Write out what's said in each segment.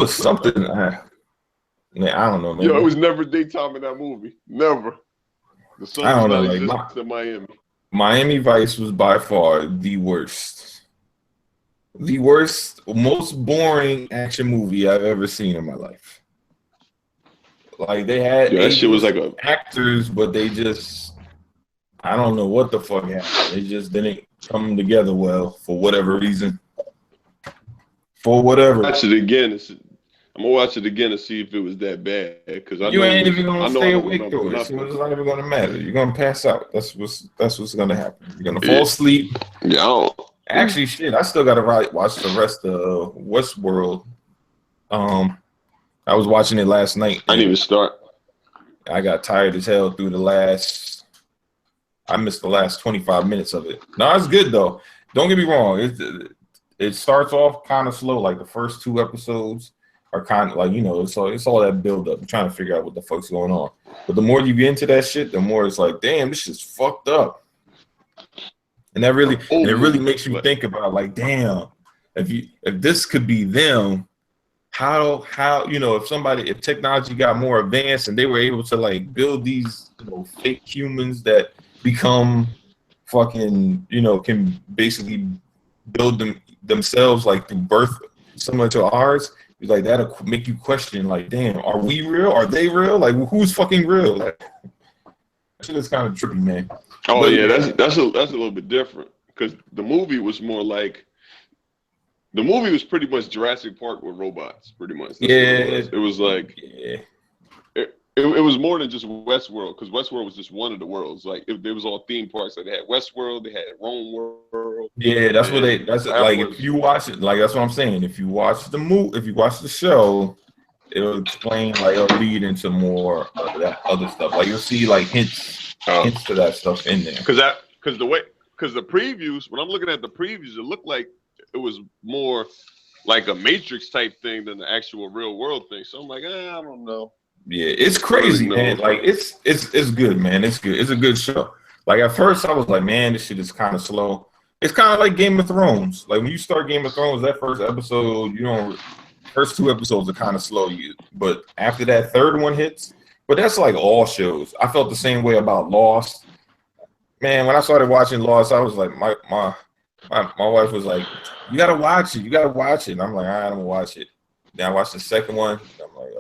was something. Man, I don't know, man. Yo, it was never daytime in that movie. Never. The sun I was don't know. not Like existent in Miami. Miami Vice was by far the worst, most boring action movie I've ever seen in my life. Like they had Yeah, that shit was like actors, but they just, I don't know what the fuck happened. It just didn't come together well for whatever reason. For whatever. Watch it again. I'm gonna watch it again to see if it was that bad. Because I You know ain't even gonna stay I don't awake remember though. nothing. So it's not even gonna matter. You're gonna pass out. That's what's gonna happen. You're gonna fall asleep. Yeah, I don't. Actually, shit, I still gotta watch the rest of Westworld. I was watching it last night. I didn't even start. I got tired as hell through I missed the last 25 minutes of it. No, it's good though. Don't get me wrong. It starts off kind of slow. Like the first 2 episodes are kind of like, it's all that build up. I'm trying to figure out what the fuck's going on. But the more you get into that shit, the more it's like, damn, this shit's fucked up. And it really makes you think about like, damn, if this could be them, how if technology got more advanced and they were able to like build these fake humans that become fucking can basically build themselves like through birth similar to ours, like that'll make you question like, damn, are we real? Are they real? Like who's fucking real? Like, that shit is kind of trippy, man. Oh, but yeah, that's a little bit different because the movie was more like. The movie was pretty much Jurassic Park with robots, pretty much. That's it was like, it was more than just Westworld, because Westworld was just one of the worlds. Like, there was all theme parks. Like, they had Westworld, they had Rome World. Yeah, if you watch it, like, that's what I'm saying. If you watch the show, it'll explain, like, it'll lead into more of that other stuff. Like, you'll see, like, hints to that stuff in there. Because the previews, when I'm looking at the previews, it looked like it was more like a Matrix type thing than the actual real world thing. So I'm like, I don't know. Yeah, it's crazy, man. Like it's good, man. It's good. It's a good show. Like at first I was like, man, this shit is kind of slow. It's kind of like Game of Thrones. Like when you start Game of Thrones, that first episode, first 2 episodes are kind of slow. But after that third one hits, but that's like all shows. I felt the same way about Lost. Man, when I started watching Lost, I was like, my wife was like, you gotta watch it. You gotta watch it. And I'm like, all right, I'm gonna watch it. Then I watched the second one. I'm like,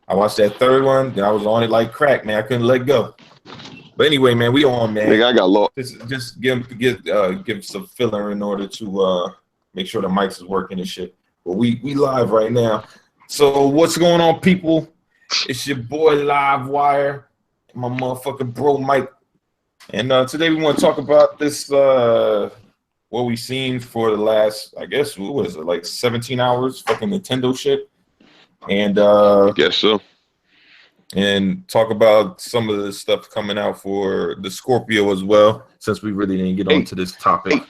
I watched that third one. Then I was on it like crack, man. I couldn't let go. But anyway, man, we on, man. Nigga, I got lost. Just give some filler in order to make sure the mics is working and shit. But we live right now. So what's going on, people? It's your boy Live Wire, my motherfucking bro Mike. And today we want to talk about this, what we seen for the last, I guess, what was it, like 17 hours, fucking Nintendo shit. And I guess so. And talk about some of the stuff coming out for the Scorpio as well, since we really didn't get onto this topic.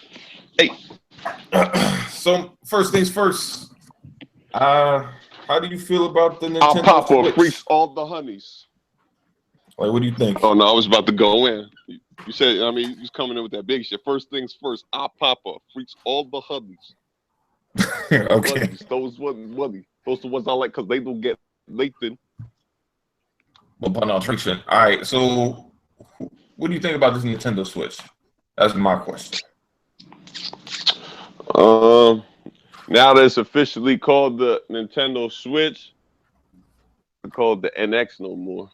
So first things first, how do you feel about the Nintendo Switch? I'll pop or freaks all the honeys. Like, what do you think? Oh no, I was about to go in. You said, you was coming in with that big shit. First things first, I'll pop up freaks all the honeys. Okay. Those the ones I like because they don't get Lathan. Well, penetration. All right. So, what do you think about this Nintendo Switch? That's my question. Now that it's officially called the Nintendo Switch, it's called the NX no more.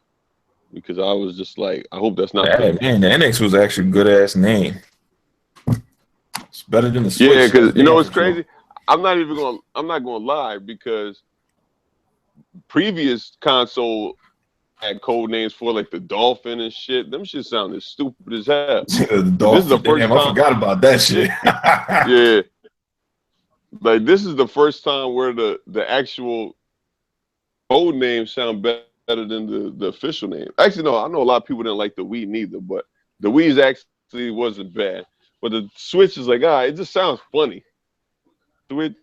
Because I was just like, I hope that's not. Man, the NX was actually a good ass name. It's better than the Switch. Yeah, because what's crazy? I'm not gonna lie, because previous console had code names for like the Dolphin and shit. Them shit sounded stupid as hell. The Dolphin. This is the first time. I forgot about that shit. Yeah. Like this is the first time where the actual code names sound better than the official name. Actually, no, I know a lot of people didn't like the Wii neither, but the Wii's actually wasn't bad. But the Switch is like, it just sounds funny. Switch.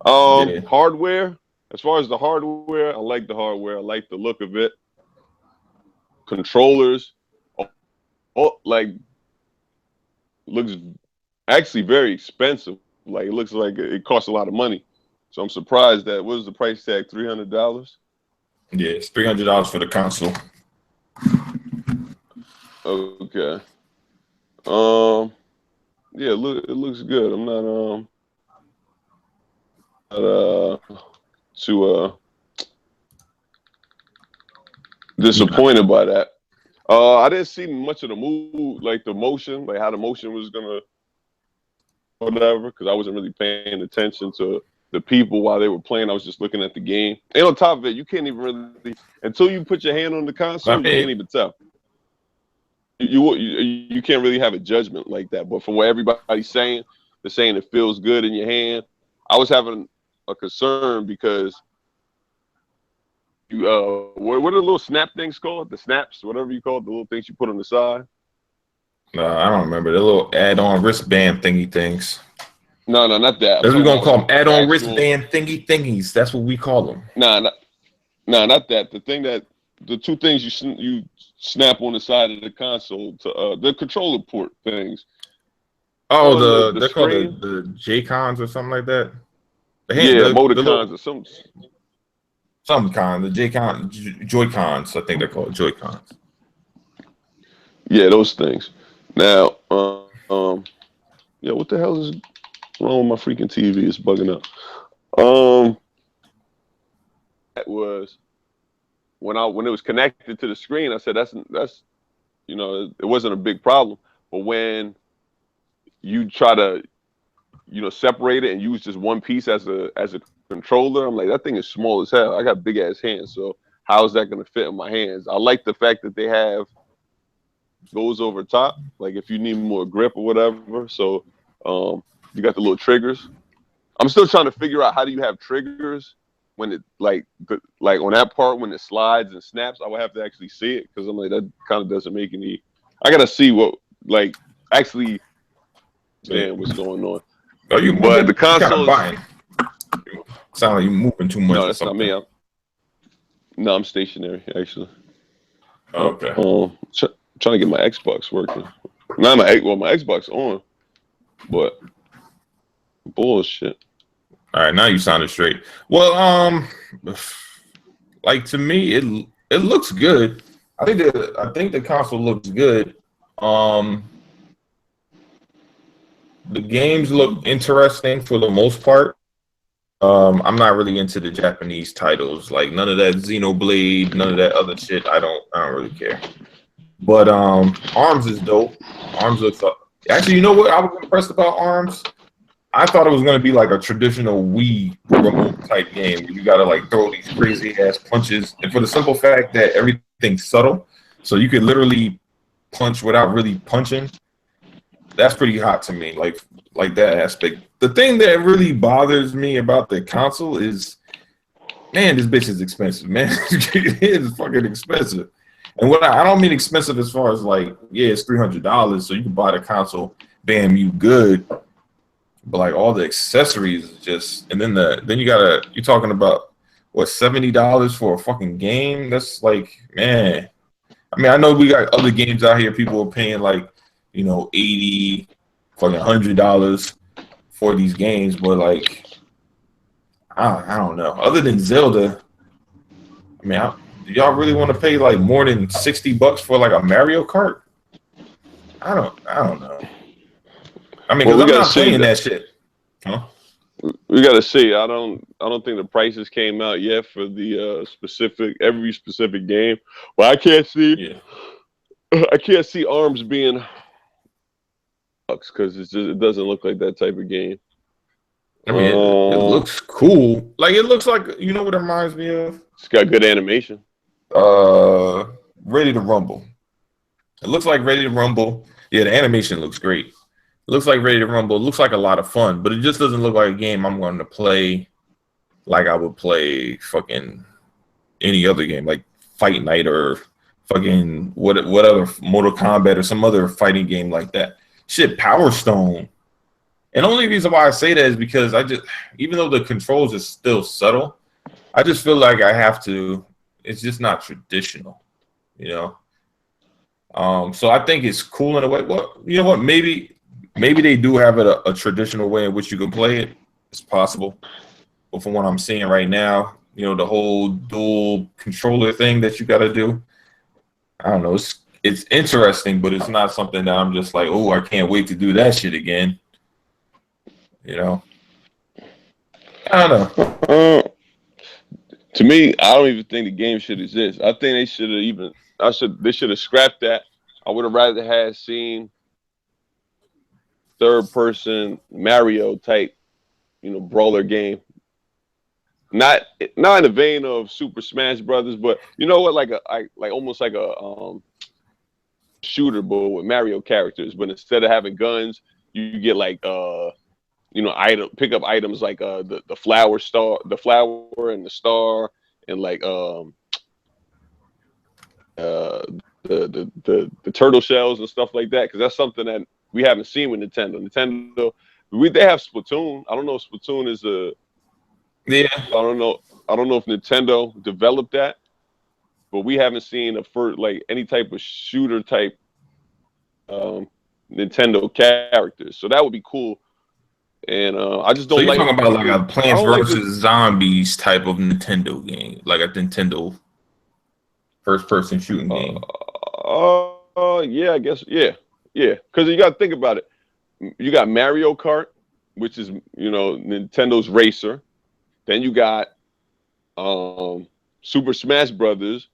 Hardware. As far as the hardware, I like the hardware. I like the look of it. Controllers, looks actually very expensive Like it looks like it costs a lot of money. So I'm surprised that what is the price tag? $300. Yeah, it's $300 for the console. Okay. Yeah, it looks good. I'm not too disappointed by that. I didn't see much of the move, like the motion, like how the motion was gonna whatever, because I wasn't really paying attention to the people while they were playing. I was just looking at the game. And on top of it, you can't even really until you put your hand on the console, you can't even tell. You can't really have a judgment like that. But from what everybody's saying, they're saying it feels good in your hand. I was having a concern because you what are the little snap things called? The snaps, whatever you call it, the little things you put on the side. No, I don't remember the little add-on wristband thingy things. No, not that. That's what we're gonna call them, add-on wristband thingies. That's what we call them. Nah, not that. The two things you snap on the side of the console to the controller port things. Oh, they're called the J-Cons or something like that. Motorcons or something. Some kind, the J-Con, Joy-Cons, I think they're called Joy-Cons. Yeah, those things. Now, yeah, what the hell is wrong with my freaking TV? It's bugging out. That was when it was connected to the screen. I said that's it wasn't a big problem. But when you try to separate it and use just one piece as a controller, I'm like, that thing is small as hell. I got big ass hands, so how is that going to fit in my hands? I like the fact that they have goes over top, like if you need more grip or whatever. So you got the little triggers. I'm still trying to figure out how do you have triggers when it like on that part when it slides and snaps. I would have to actually see it because I'm like, that kind of doesn't make any. I gotta see what actually understand what's going on. Are you? But the console sound like you're moving too much. No, that's not me. I'm stationary actually. Okay. Trying to get my Xbox working. Not my Xbox on, but bullshit. All right, now you sounded straight. Well, like to me, it looks good. I think the console looks good. The games look interesting for the most part. I'm not really into the Japanese titles, like none of that Xenoblade, none of that other shit. I don't really care. But Arms is dope. Arms looks up. Actually, you know what I was impressed about Arms? I thought it was going to be like a traditional Wii remote type game where you got to like throw these crazy ass punches. And for the simple fact that everything's subtle, so you could literally punch without really punching, that's pretty hot to me, like that aspect. The thing that really bothers me about the console is, man, this bitch is expensive, man. It is fucking expensive. And what I don't mean expensive as far as like, yeah, it's $300, so you can buy the console, bam, you good. But like all the accessories just, and then you're talking about what, $70 for a fucking game? That's like, man. I mean, I know we got other games out here, people are paying like, $80, fucking $100 for these games, but like, I don't know. Other than Zelda, I mean, do y'all really want to pay like more than $60 for like a Mario Kart? I don't know. I mean, I'm not playing that shit. Huh? We gotta see. I don't think the prices came out yet for the every specific game. Well, I can't see. Yeah. I can't see Arms being because it doesn't look like that type of game. I mean, it looks cool. Like it looks like, you know what it reminds me of? It's got good animation. Ready to Rumble. It looks like Ready to Rumble. Yeah, the animation looks great. It looks like Ready to Rumble. It looks like a lot of fun, but it just doesn't look like a game I'm going to play like I would play fucking any other game, like Fight Night or fucking whatever Mortal Kombat or some other fighting game like that. Shit, Power Stone. And the only reason why I say that is because even though the controls is still subtle, I just feel like I have to. It's just not traditional, So I think it's cool in a way. Well, you know what? Maybe maybe they do have a traditional way in which you can play it. It's possible. But from what I'm seeing right now, the whole dual controller thing that you got to do, I don't know. It's interesting, but it's not something that I'm just like, oh, I can't wait to do that shit again. I don't know. To me, I don't even think the game should exist. I think they should have they should have scrapped that. I would have rather had seen third person Mario type, brawler game. Not in the vein of Super Smash Brothers, but you know what, like almost like a shooter, but with Mario characters. But instead of having guns, you get like pick up items like the flower and the star, and like the turtle shells and stuff like that, because that's something that we haven't seen with Nintendo. They have Splatoon. I don't know if Splatoon is yeah. I don't know if Nintendo developed that, but we haven't seen any type of shooter type Nintendo characters. So that would be cool. And I just don't so you're like. talking about like a Plants vs. Zombies type of Nintendo game, like a Nintendo first-person shooting game. Yeah, I guess, yeah. Because you got to think about it. You got Mario Kart, which is Nintendo's racer. Then you got Super Smash Brothers,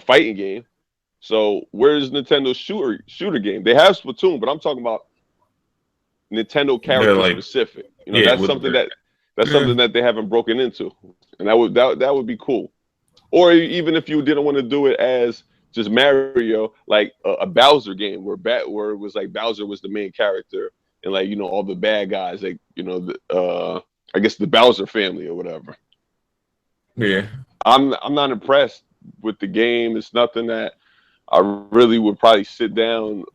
fighting game. So where's Nintendo's shooter game? They have Splatoon, but I'm talking about Nintendo character specific. That's something that they haven't broken into, and that would be cool. Or even if you didn't want to do it as just Mario, like a Bowser game where it was like Bowser was the main character, and like all the bad guys, like I guess the Bowser family or whatever. Yeah, I'm not impressed with the game. It's nothing that I really would probably sit down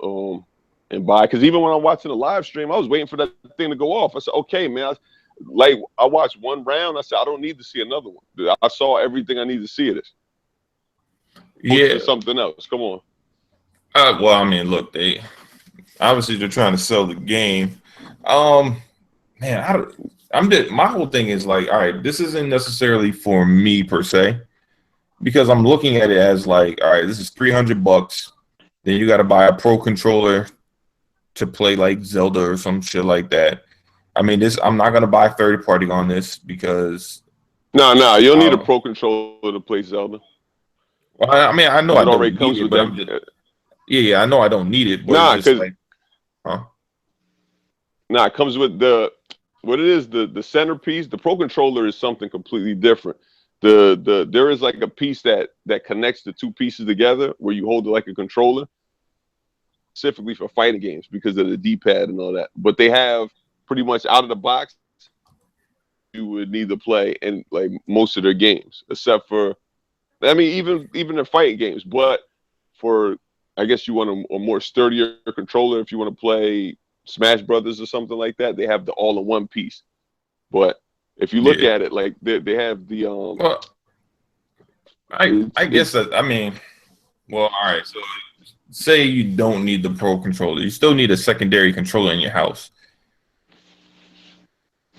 and buy, because even when I'm watching the live stream, I was waiting for that thing to go off. I said, okay, man. I watched one round. I said, I don't need to see another one. I saw everything I need to see of this. Yeah, something else. Come on. Well, I mean, look, they're trying to sell the game. Man, my whole thing is like, all right, this isn't necessarily for me per se, because I'm looking at it as like, all right, this is $300. Then you got to buy a pro controller to play like Zelda or some shit like that. I mean, I'm not gonna buy third party on this because no, you don't need a pro controller to play Zelda. Well, I mean, I know it already comes with that. Yeah, I know I don't need it. But it's just like, it comes with the centerpiece. The pro controller is something completely different. There is like a piece that connects the two pieces together where you hold it like a controller, specifically for fighting games because of the D-pad and all that. But they have pretty much out of the box, you would need to play in like most of their games, except for, I mean, even their fighting games. But for, I guess you want a more sturdier controller if you want to play Smash Brothers or something like that. They have the all-in-one piece. But if you look at it, like they have the Well, I guess that, I mean, well, all right. So say you don't need the pro controller, you still need a secondary controller in your house.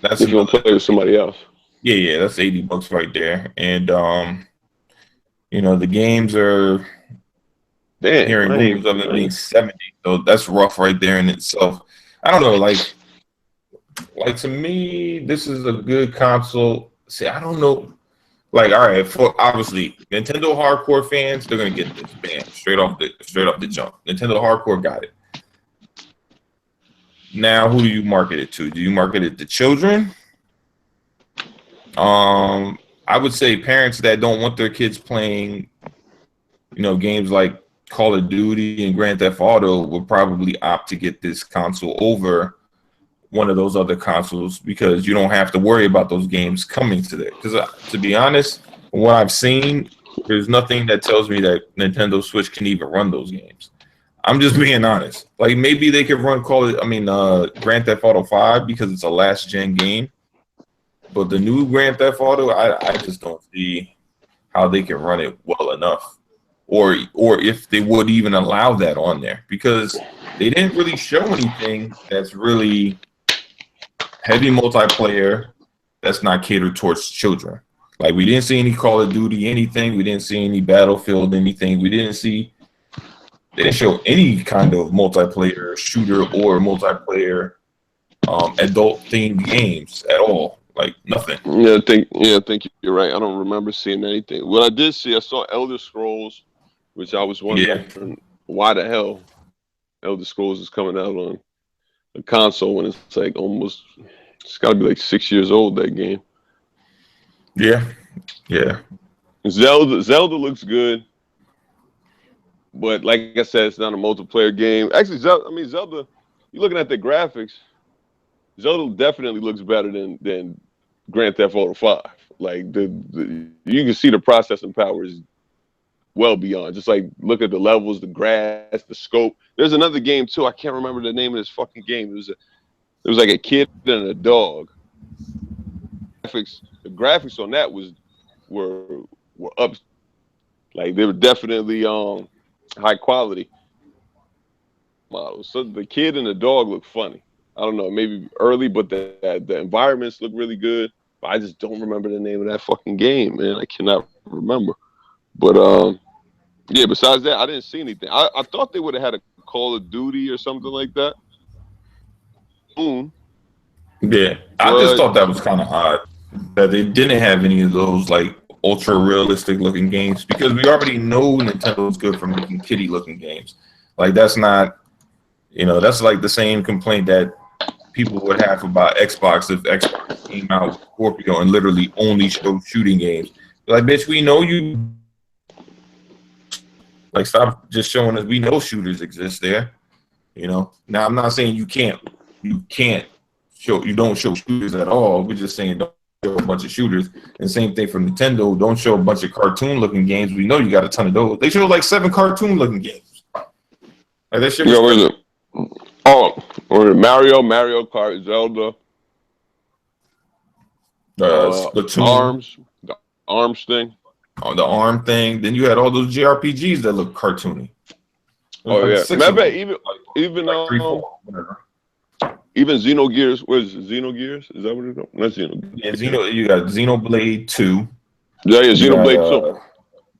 That's if you want to play with somebody else. Yeah, that's $80 right there. And the games are hearing rumors of them being 70, so that's rough right there in itself. I don't know, like to me, this is a good console. See, I don't know. Like, all right, for obviously Nintendo hardcore fans, they're gonna get this bam straight off the jump. Nintendo hardcore got it. Now, who do you market it to? Do you market it to children? I would say parents that don't want their kids playing, games like Call of Duty and Grand Theft Auto would probably opt to get this console over one of those other consoles because you don't have to worry about those games coming to there. Because to be honest, from what I've seen, there's nothing that tells me that Nintendo Switch can even run those games. I'm just being honest. Like maybe they could run Grand Theft Auto 5 because it's a last gen game. But the new Grand Theft Auto, I just don't see how they can run it well enough. Or if they would even allow that on there. Because they didn't really show anything that's really heavy multiplayer that's not catered towards children. Like, we didn't see any Call of Duty anything. We didn't see any Battlefield anything. They didn't show any kind of multiplayer shooter or multiplayer adult themed games at all. Like, nothing. Yeah, I think you're right. I don't remember seeing anything. What I did see, I saw Elder Scrolls, which I was wondering why the hell Elder Scrolls is coming out on a console when it's like it's got to be like 6 years old, that game. Yeah. Zelda looks good, but like I said, it's not a multiplayer game. Actually, Zelda, you're looking at the graphics, Zelda definitely looks better than Grand Theft Auto 5. Like, you can see the processing power is well beyond. Just like, look at the levels, the grass, the scope. There's another game too. I can't remember the name of this fucking game. It was like a kid and a dog. The graphics on that were up. Like, they were definitely high quality models. So the kid and the dog look funny. I don't know, maybe early, but the environments look really good. But I just don't remember the name of that fucking game, man. I cannot remember. But yeah, besides that, I didn't see anything. I thought they would have had a Call of Duty or something like that. Yeah, I just thought that was kind of odd that they didn't have any of those like ultra realistic looking games, because we already know Nintendo's good for making kiddie looking games. Like, that's not, that's like the same complaint that people would have about Xbox if Xbox came out with Scorpio and literally only showed shooting games. Like, bitch, we know you. Like, stop just showing us. We know shooters exist there. Now, I'm not saying you don't show shooters at all. We're just saying don't show a bunch of shooters. And same thing for Nintendo. Don't show a bunch of cartoon looking games. We know you got a ton of those. They show like 7 cartoon looking games. Like, that shit. Where is it? Oh, or Mario Kart, Zelda. Splatoon. The arms thing. On the arm thing. Then you had all those JRPGs that look cartoony. Oh, yeah. Remember, even even Xenogears. What is it? Xenogears? Is that what it's called? Not Xenogears. Yeah, you got Xenoblade 2. Yeah, Xenoblade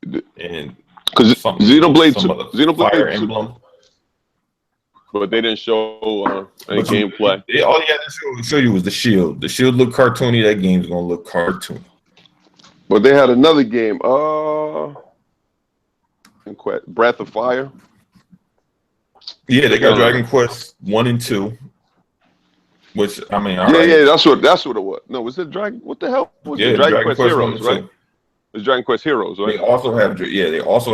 2. And because Xenoblade 2, Fire Emblem. But they didn't show any gameplay. All you had to show you was the Shield. The Shield looked cartoony. That game's gonna look cartoony. But they had another game. Breath of Fire. Yeah, they got Dragon Quest 1 and 2. Which, I mean, yeah, that's what it was. No, was it Dragon? What the hell was it? Dragon Quest Heroes, right? It's Dragon Quest Heroes, right? They also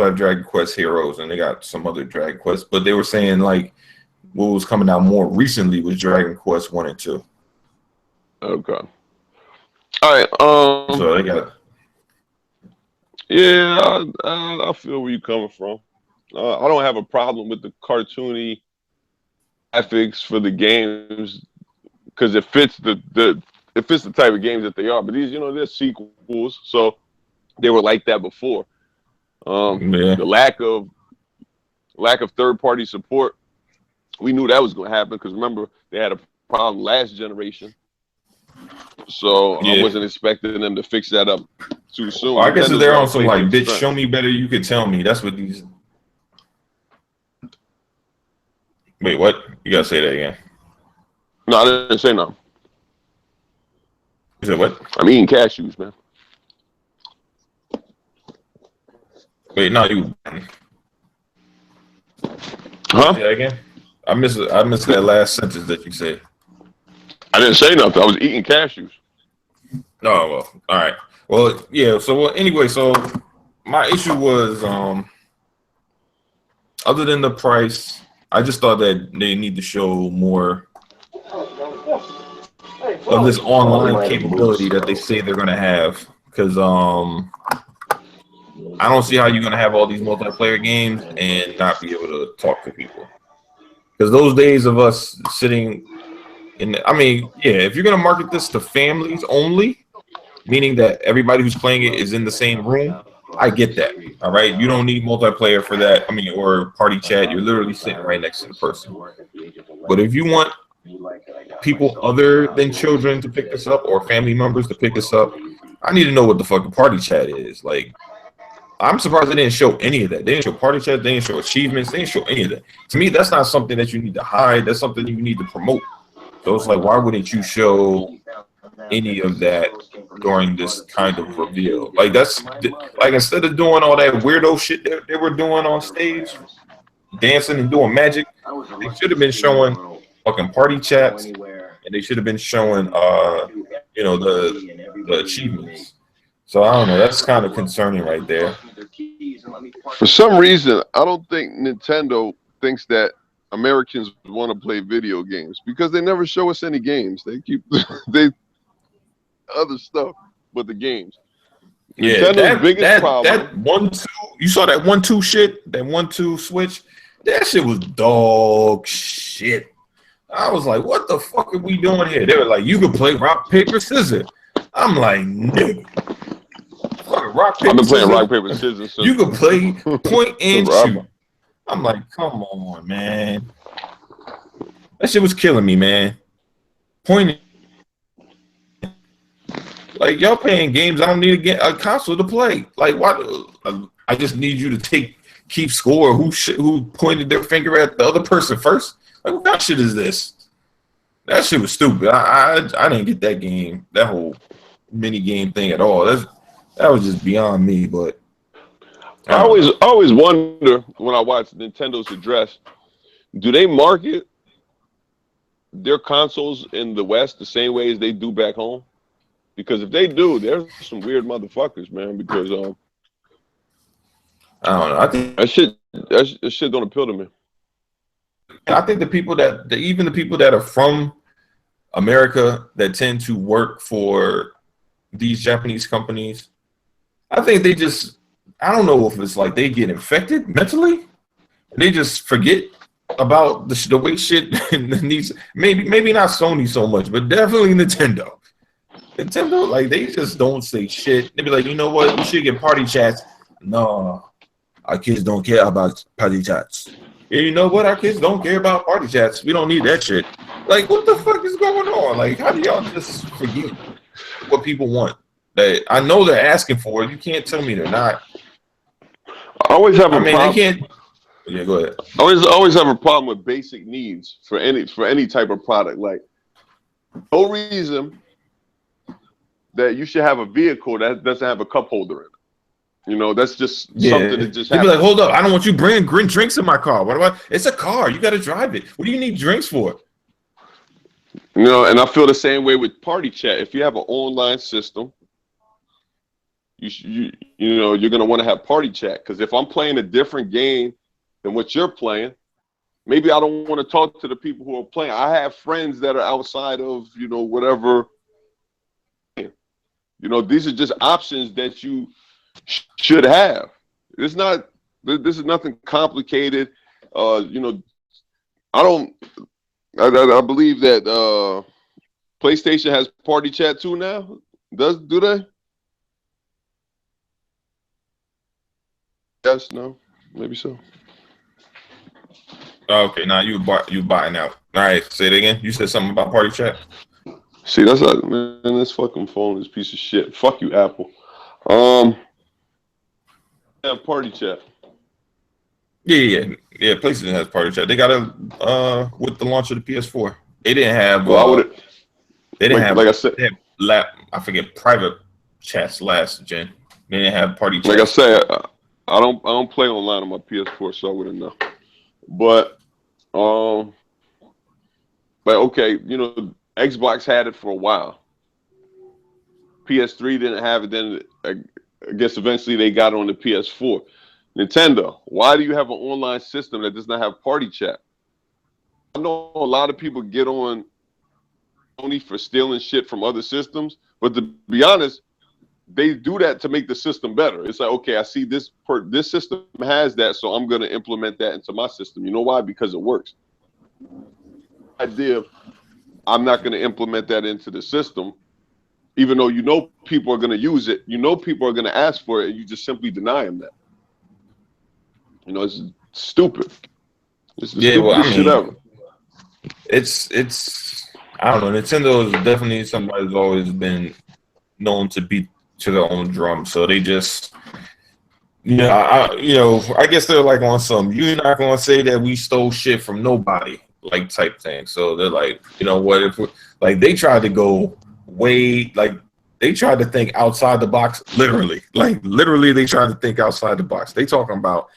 have Dragon Quest Heroes, and they got some other Dragon Quest. But they were saying like what was coming out more recently was Dragon Quest 1 and 2. Okay. All right. So they got. Yeah, I feel where you're coming from. I don't have a problem with the cartoony graphics for the games because it fits the type of games that they are. But these, they're sequels, so they were like that before. The lack of third-party support, we knew that was going to happen because remember they had a problem last generation. So I wasn't expecting them to fix that up too soon. Well, I guess they're on some like, bitch, show me better. You could tell me. That's what these. Wait, what? You gotta say that again. No, I didn't say nothing. You said what? I'm eating cashews, man. Wait, no, you. Huh? Say that again. I missed that last sentence that you said. I didn't say nothing. I was eating cashews. No, well, all right. Well, yeah. So, anyway, so my issue was, other than the price, I just thought that they need to show more of this online capability that they say they're going to have. Because I don't see how you're going to have all these multiplayer games and not be able to talk to people. Because those days of us sitting in, if you're going to market this to families only, meaning that everybody who's playing it is in the same room, I get that. All right, you don't need multiplayer for that. I mean, or party chat. You're literally sitting right next to the person. But if you want people other than children to pick this up or family members to pick this up, I need to know what the fucking party chat is. Like, I'm surprised they didn't show any of that. They didn't show party chat. They didn't show achievements. They didn't show any of that. To me, that's not something that you need to hide. That's something you need to promote. So it's like, why wouldn't you show any of that during this kind of reveal? Like, that's like, instead of doing all that weirdo shit that they were doing on stage, dancing and doing magic, they should have been showing fucking party chats, and they should have been showing you know, the achievements. So I don't know, that's kind of concerning right there. For some reason, I don't think Nintendo thinks that Americans want to play video games, because they never show us any games. They keep they other stuff but the games. Yeah, Nintendo's biggest problem. That 1-2, you saw that 1-2 shit, that 1-2 switch. That shit was dog shit. I was like, what the fuck are we doing here? They were like, you can play rock, paper, scissors. I'm like, nigga. Rock, paper, I've been playing scissors. rock, paper, scissors. You can play point and shoot. I'm like, come on, man. That shit was killing me, man. Point. Like, y'all playing games, I don't need to get a console to play. Like, what? I just need you to keep score. Who pointed their finger at the other person first? Like, what kind of shit is this? That shit was stupid. I didn't get that game, that whole mini game thing at all. That was just beyond me. But I always wonder when I watch Nintendo's address, do they market their consoles in the West the same way as they do back home? Because if they do, there's some weird motherfuckers, man. Because I don't know. I think that shit don't appeal to me. I think the people even the people that are from America that tend to work for these Japanese companies, I think they just, I don't know if it's like they get infected mentally. They just forget about the way shit needs. Maybe not Sony so much, but definitely Nintendo. Nintendo, like, they just don't say shit. They be like, you know what? We should get party chats. No, our kids don't care about party chats. Yeah, you know what? Our kids don't care about party chats. We don't need that shit. Like, what the fuck is going on? Like, how do y'all just forget what people want? That I know they're asking for it. You can't tell me they're not. I always have a problem. They can't. Yeah, go ahead. I always have a problem with basic needs for any type of product. Like, no reason that you should have a vehicle that doesn't have a cup holder in it. You know, that's just something that just happens. You'd be like, hold up, I don't want you bringing drinks in my car. What about? It's a car. You got to drive it. What do you need drinks for? You know, and I feel the same way with party chat. If you have an online system, you know, you're gonna want to have party chat, because if I'm playing a different game than what you're playing, maybe I don't want to talk to the people who are playing. I have friends that are outside of, you know, whatever. You know, these are just options that you should have. This is nothing complicated. You know, I believe that PlayStation has party chat too now. Do they? Yes, no, maybe so. Okay, now you buying out. All right, say it again. You said something about party chat. See, that's like, man, this fucking phone is a piece of shit. Fuck you, Apple. Yeah, party chat. Yeah. PlayStation has party chat. They got a with the launch of the PS4. They didn't have. They didn't have. Like I said, I forget, private chats last gen. They didn't have party chat. Like I said, I don't play online on my PS4, so I wouldn't know. But okay, you know, Xbox had it for a while. PS3 didn't have it. Then I guess eventually they got it on the PS4. Nintendo, why do you have an online system that does not have party chat? I know a lot of people get on Sony for stealing shit from other systems, but to be honest, they do that to make the system better. It's like, okay, I see this system has that, so I'm going to implement that into my system. You know why? Because it works. Idea, I'm not going to implement that into the system even though you know people are going to use it, you know people are going to ask for it, and you just simply deny them that. You know, it's stupid. It's the stupidest shit ever. It's I don't know. Nintendo is definitely somebody who's always been known to beat to their own drum. So they just, I guess they're like on some, you're not gonna say that we stole shit from nobody, like type thing. So they're like, you know what, if like they tried to go way, like they tried to think outside the box, literally. Like literally they tried to think outside the box. They talking about,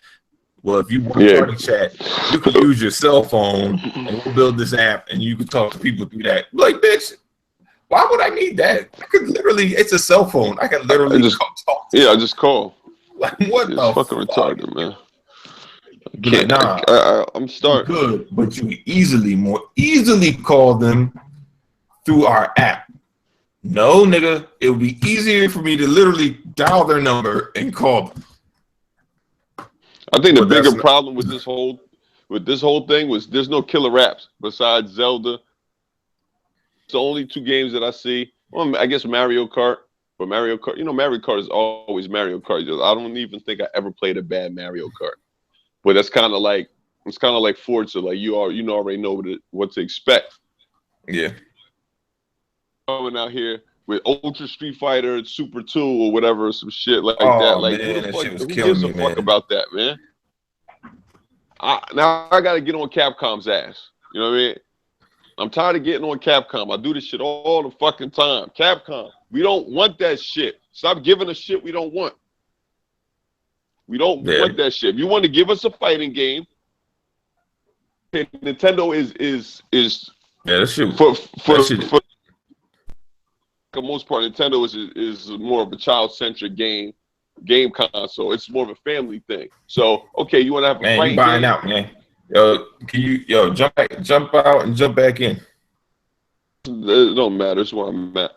well, if you want party chat, you can use your cell phone and we'll build this app and you can talk to people through that. Like, bitch, why would I need that? I could literally, it's a cell phone. I can literally talk to I just call. Like, what it's the fucking retarded, man. I'm starting. Good, but you more easily call them through our app. No, nigga, it would be easier for me to literally dial their number and call them. I think the bigger problem with this whole thing was there's no killer apps besides Zelda. It's the only two games that I see. Well, I guess Mario Kart. But Mario Kart, Mario Kart is always Mario Kart. I don't even think I ever played a bad Mario Kart. But that's kind of like Forza. Like you already know what to expect. Yeah. Coming out here with Ultra Street Fighter, Super 2 or whatever, some shit like that. Like man, who gives a fuck about that, man? Now I gotta get on Capcom's ass. You know what I mean? I'm tired of getting on Capcom. I do this shit all the fucking time. Capcom, we don't want that shit. Stop giving us shit we don't want. We don't want that shit. If you want to give us a fighting game, Nintendo is that shit for the most part. Nintendo is more of a child-centric game console. It's more of a family thing. So okay, you want to have a fighting you buying game? out, man. Yo, can you jump out and jump back in? It don't matter. It's where I'm at.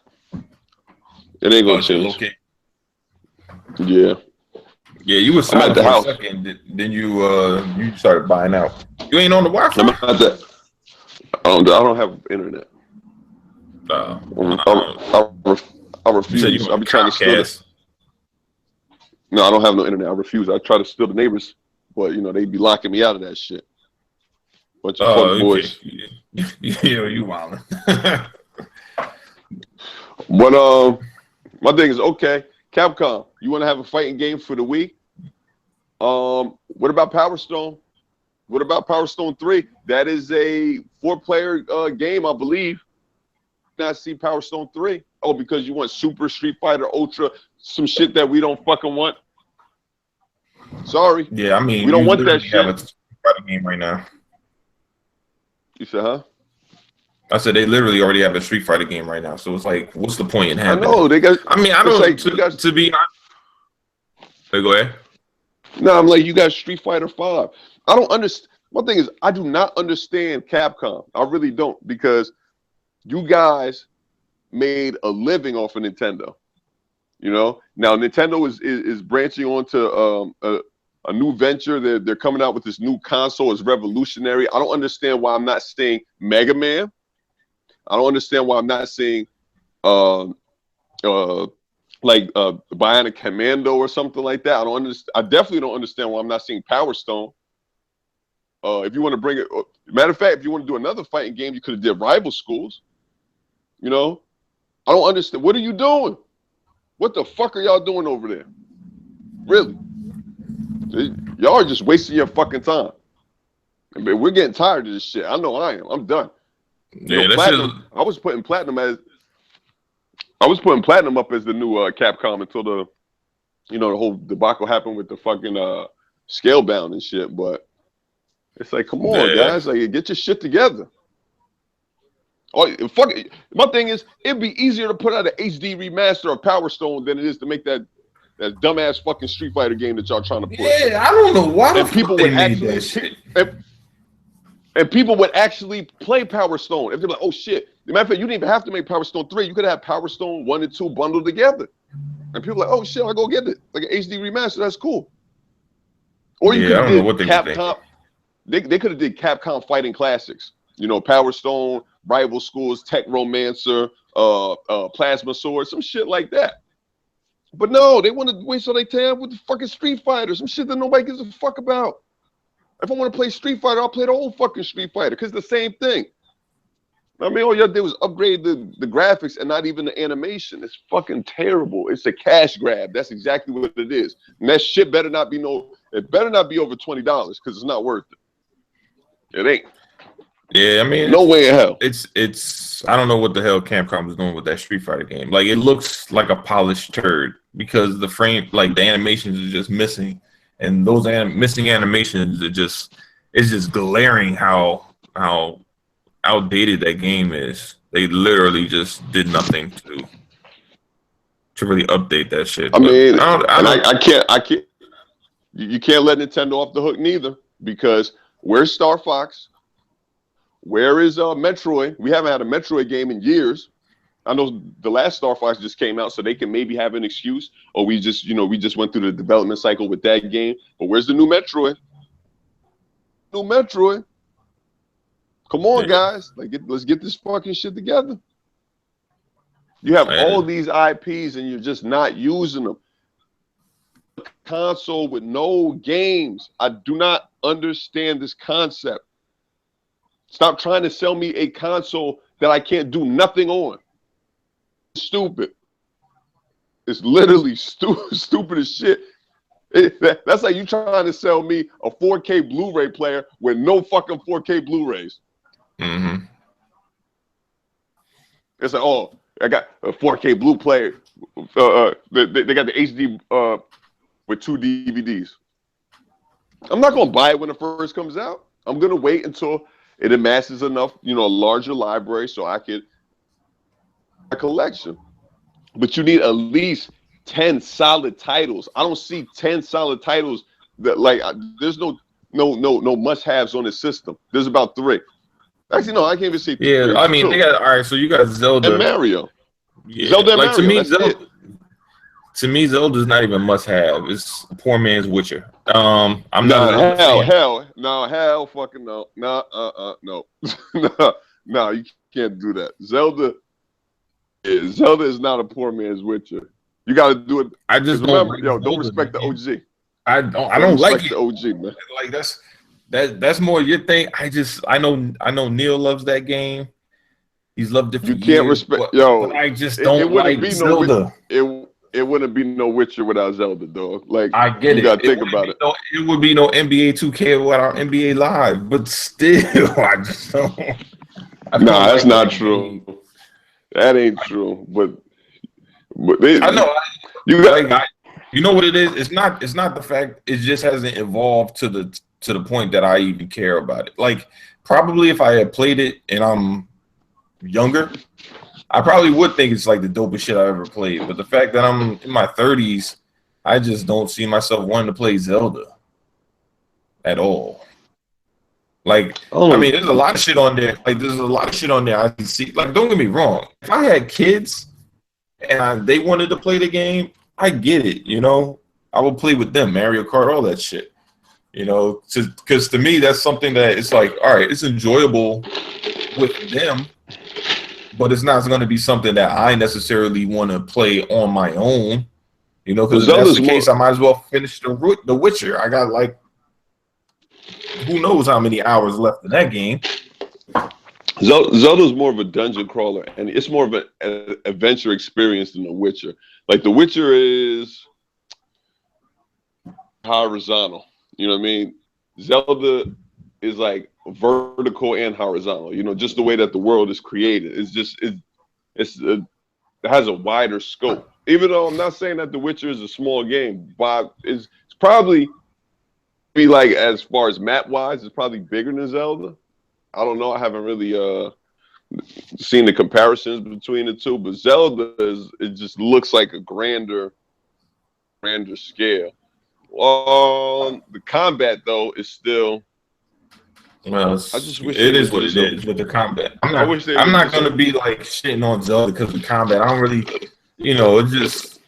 It ain't gonna change. Okay. Yeah. Yeah, you were silent for a second. Then you started buying out. You ain't on the Wi-Fi? I'm at that. I don't have internet. I refuse. I'll be trying to steal it. No, I don't have no internet. I refuse. I try to steal the neighbors, but they be locking me out of that shit. Bunch of fuck boys. You wildin'. But my thing is, okay, Capcom, you want to have a fighting game for the Wii? What about Power Stone? What about Power Stone 3? That is a 4-player game, I believe. Not see Power Stone 3. Oh, because you want Super Street Fighter Ultra, some shit that we don't fucking want. Sorry. Yeah, I mean, we don't want that shit. Have a fighting game right now. You said, huh? I said they literally already have a Street Fighter game right now. So it's like, what's the point in having? I know they got. I mean, I don't like to be honest. Hey, go ahead. No, I'm like, you got Street Fighter 5. I don't understand. One thing is, I do not understand Capcom. I really don't, because you guys made a living off of Nintendo. Now Nintendo is branching onto a new venture. They're coming out with this new console. It's revolutionary. I don't understand why I'm not seeing Mega Man. I don't understand why I'm not seeing Bionic Commando or something like that. I definitely don't understand why I'm not seeing Power Stone. If you want to bring it, matter of fact, if you want to do another fighting game, you could have did Rival Schools. I don't understand. What are you doing? What the fuck are y'all doing over there? Really? Y'all are just wasting your fucking time. I mean, we're getting tired of this shit. I know I am. I'm done. Yeah, Platinum, I was putting Platinum up as the new Capcom until the whole debacle happened with the fucking Scalebound and shit. But it's like, come on, guys, like, get your shit together. Oh, fuck it. My thing is, it'd be easier to put out an HD remaster of Power Stone than it is to make that dumbass fucking Street Fighter game that y'all trying to put. Yeah, I don't know why. And people would actually and people would actually play Power Stone. If they're like, oh shit. As a matter of fact, you didn't even have to make Power Stone 3. You could have Power Stone 1 and 2 bundled together. And people are like, oh shit, I'll go get it. Like an HD remaster, that's cool. Or you could have did Capcom. They could have did Capcom Fighting Classics. Power Stone, Rival Schools, Tech Romancer, Plasma Sword, some shit like that. But no, they want to waste all their time with the fucking Street Fighter, some shit that nobody gives a fuck about. If I want to play Street Fighter, I'll play the whole fucking Street Fighter because it's the same thing. I mean, all y'all did was upgrade the graphics and not even the animation. It's fucking terrible. It's a cash grab. That's exactly what it is. And that shit better not be it better not be over $20 because it's not worth it. It ain't. Yeah, I mean, no way in hell. It's I don't know what the hell Capcom was doing with that Street Fighter game. Like, it looks like a polished turd because the frame, like the animations are just missing, and those missing animations are it's just glaring how outdated that game is. They literally just did nothing to really update that shit. I mean, I can't. You can't let Nintendo off the hook neither, because where's Star Fox? Where is Metroid? We haven't had a Metroid game in years. I know the last Star Fox just came out, so they can maybe have an excuse. Or we just went through the development cycle with that game. But where's the new Metroid? New Metroid. Come on, guys. Let's get this fucking shit together. You have all these IPs and you're just not using them. Console with no games. I do not understand this concept. Stop trying to sell me a console that I can't do nothing on. Stupid. It's literally stupid as shit. That's like you trying to sell me a 4K Blu-ray player with no fucking 4K Blu-rays. Mm-hmm. It's like, oh, I got a 4K Blu player. They got the HD with 2 DVDs. I'm not gonna buy it when it first comes out. I'm gonna wait until it amasses enough, a larger library, so I could a collection. But you need at least 10 solid titles. I don't see 10 solid titles that there's no must-haves on the system. There's about 3. Actually, no, I can't even see. Yeah, I mean, they got, all right, so you got Zelda and Mario. Yeah. Zelda and Mario. To me, Zelda's not even must-have. It's a poor man's Witcher. Hell, fucking no, no, no, you can't do that. Zelda is not a poor man's Witcher. You got to do it. I just remember, don't respect the OG. I don't like it. The OG, man. Like that's more your thing. I know Neil loves that game. He's loved it for years. You can't respect, but I just don't like Zelda. It wouldn't be no Witcher without Zelda, dog. Like, I get it. You gotta think about it. It would be no NBA 2K without NBA Live, but still, I just don't. Nah, that's not true. That ain't true. But I know. You know what it is? It's not the fact. It just hasn't evolved to the point that I even care about it. Like, probably if I had played it and I'm younger, I probably would think it's like the dopest shit I ever played. But the fact that I'm in my 30s, I just don't see myself wanting to play Zelda at all. Like, I mean, there's a lot of shit on there. Like, there's a lot of shit on there I can see. Like, don't get me wrong. If I had kids and they wanted to play the game, I get it, I would play with them, Mario Kart, all that shit. Because to me, that's something that it's like, all right, it's enjoyable with them, but it's not going to be something that I necessarily want to play on my own. Because if that's the case, I might as well finish the Witcher. I got who knows how many hours left in that game. Zelda's more of a dungeon crawler, and it's more of an adventure experience than The Witcher. Like, The Witcher is horizontal. You know what I mean? Zelda is like vertical and horizontal. Just the way that the world is created. It has a wider scope. Even though I'm not saying that The Witcher is a small game, but it's probably be like, as far as map wise, it's probably bigger than Zelda. I don't know. I haven't really seen the comparisons between the two, but Zelda it just looks like a grander scale. The combat though is still. Well, I just wish it is what it is with the combat. I'm not gonna be like shitting on Zelda because of combat. I don't really, it just,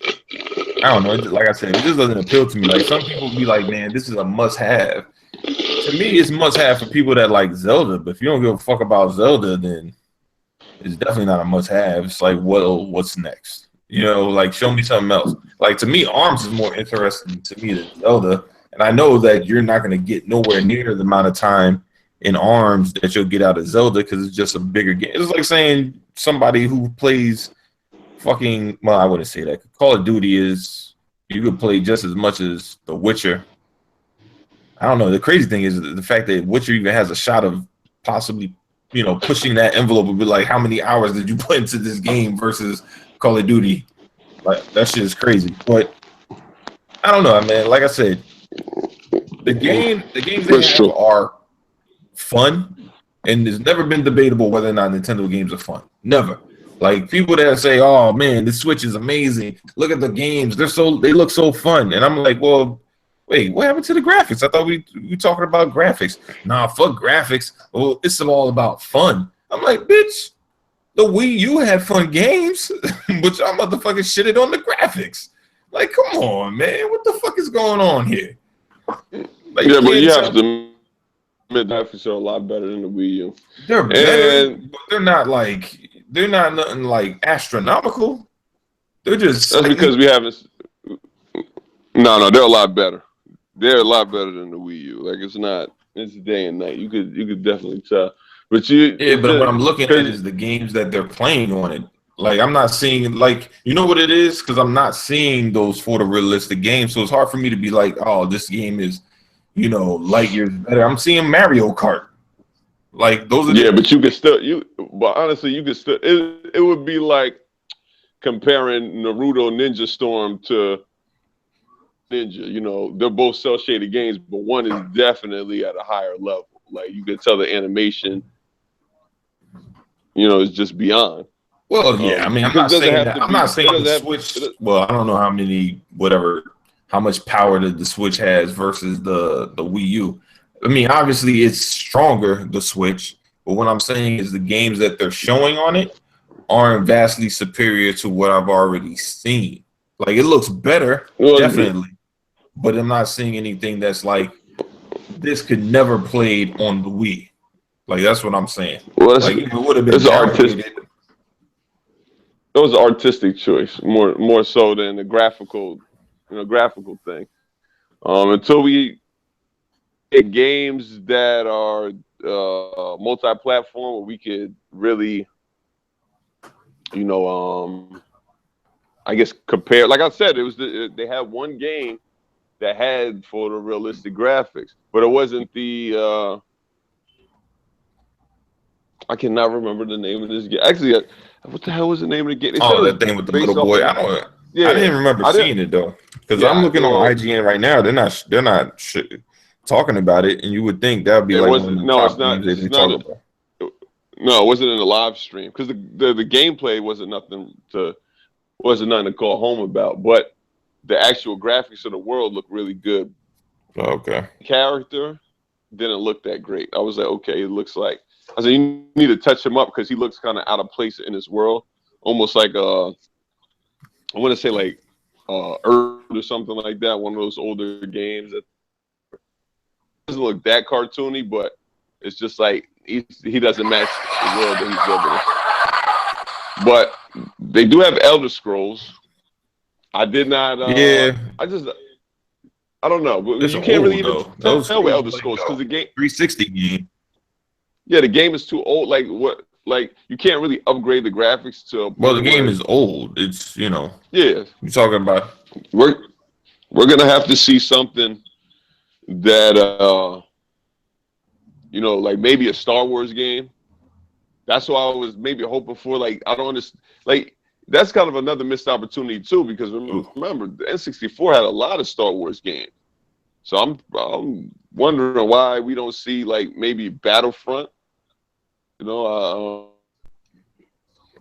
I don't know. Like I said, it just doesn't appeal to me. Like, some people be like, man, this is a must-have. To me, it's must-have for people that like Zelda. But if you don't give a fuck about Zelda, then It's definitely not a must-have. It's like, well, what's next? You know, like show me something else. Like to me, Arms is more interesting to me than Zelda, and I know that you're not going to get nowhere near the amount of time in Arms that you'll get out of Zelda because it's just a bigger game. It's like saying somebody who plays fucking. Well, I wouldn't say that. Call of Duty is you could play just as much as The Witcher. I don't know. The crazy thing is the fact that Witcher even has a shot of possibly, you know, pushing that envelope would be like, how many hours did you put into this game versus Call of Duty? Like that shit is crazy. But I don't know, man. Like I said, the games they have are fun, and it's never been debatable whether or not Nintendo games are fun. Never. Like people that say, "Oh man, the Switch is amazing. Look at the games; they look so fun." And I'm like, well. Wait, what happened to the graphics? I thought we talking about graphics. Nah, fuck graphics. Well, it's all about fun. I'm like, bitch, the Wii U had fun games, but y'all motherfucking shitted on the graphics. Like, come on, man. What the fuck is going on here? Like, yeah, but you have to admit graphics are a lot better than the Wii U. They're better, but they're not nothing like astronomical. They're just that's because we haven't. No, they're a lot better. They're a lot better than the Wii U. Like it's day and night. You could definitely tell. But but what I'm looking at is the games that they're playing on it. Like I'm not seeing like you know what it is because I'm not seeing those photorealistic games. So it's hard for me to be like, oh, this game is, you know, light years better. I'm seeing Mario Kart. Like those are but you could still but honestly you could still it would be like comparing Naruto Ninja Storm to Ninja, you know, they're both cell shaded games, but one is definitely at a higher level. Like you could tell the animation, you know, is just beyond. Well, yeah, I mean, I'm not saying that. I'm not saying the Switch. Well, I don't know how much power the Switch has versus the Wii U. I mean, obviously it's stronger the Switch, but what I'm saying is the games that they're showing on it aren't vastly superior to what I've already seen. Like it looks better, definitely. But I'm not seeing anything that's like this could never played on the Wii. Like that's what I'm saying. Well, like it would have been artistic. It was an artistic choice, more so than the graphical thing. Until we get games that are multi-platform, where we could really, you know, I guess compare. Like I said, they had one game that had photorealistic graphics, but it wasn't the. I cannot remember the name of this game. Actually, what the hell was the name of the game? That thing with the little boy. I didn't remember seeing it though, because I'm looking on IGN right now. They're not talking about it, and you would think that would be like one of the top games they talk about. No, it wasn't in the live stream because the gameplay wasn't nothing to call home about, but the actual graphics of the world looked really good. Okay. Character didn't look that great. I was like, okay, it looks like. I said, you need to touch him up because he looks kind of out of place in this world, almost like I want to say like Earth or something like that. One of those older games that doesn't look that cartoony, but it's just like he doesn't match the world that he's living in. But they do have Elder Scrolls. I did not. I don't know. But you can't really even tell with Elder Scrolls because the game 360 game. Yeah, the game is too old. Like what? Like you can't really upgrade the graphics to. Well, the game is old. It's Yeah. You're talking about. We're gonna have to see something that like maybe a Star Wars game. That's what I was maybe hoping for. Like I don't understand. Like that's kind of another missed opportunity too, because remember the N64 had a lot of Star Wars games. So I'm wondering why we don't see like maybe Battlefront. Well,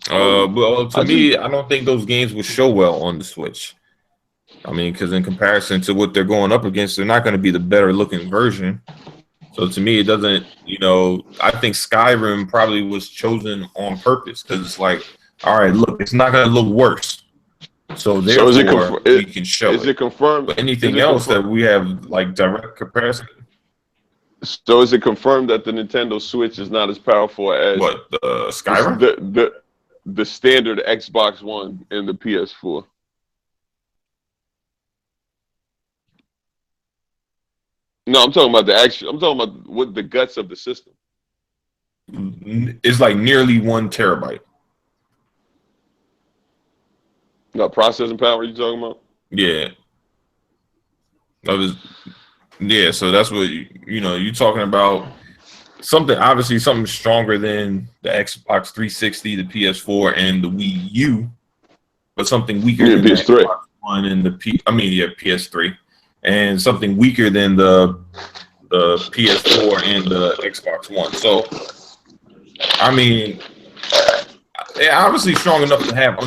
to me, I don't think those games would show well on the Switch. I mean, because in comparison to what they're going up against, they're not going to be the better looking version. So to me, it doesn't, I think Skyrim probably was chosen on purpose because it's like, all right, look, it's not going to look worse. So therefore, we can show it. Is it confirmed? But anything else that we have like direct comparison? So is it confirmed that the Nintendo Switch is not as powerful as what, the Skyrim? the standard Xbox One and the PS4? No, I'm talking about the actual. I'm talking about what the guts of the system. It's like nearly 1 terabyte. No processing power. You talking about? Yeah. Yeah, so that's what you're talking about, something obviously something stronger than the Xbox 360, the PS4, and the Wii U, but something weaker than the PS3. Xbox One and the PS3, and something weaker than the PS4 and the Xbox One. So, I mean, obviously strong enough to have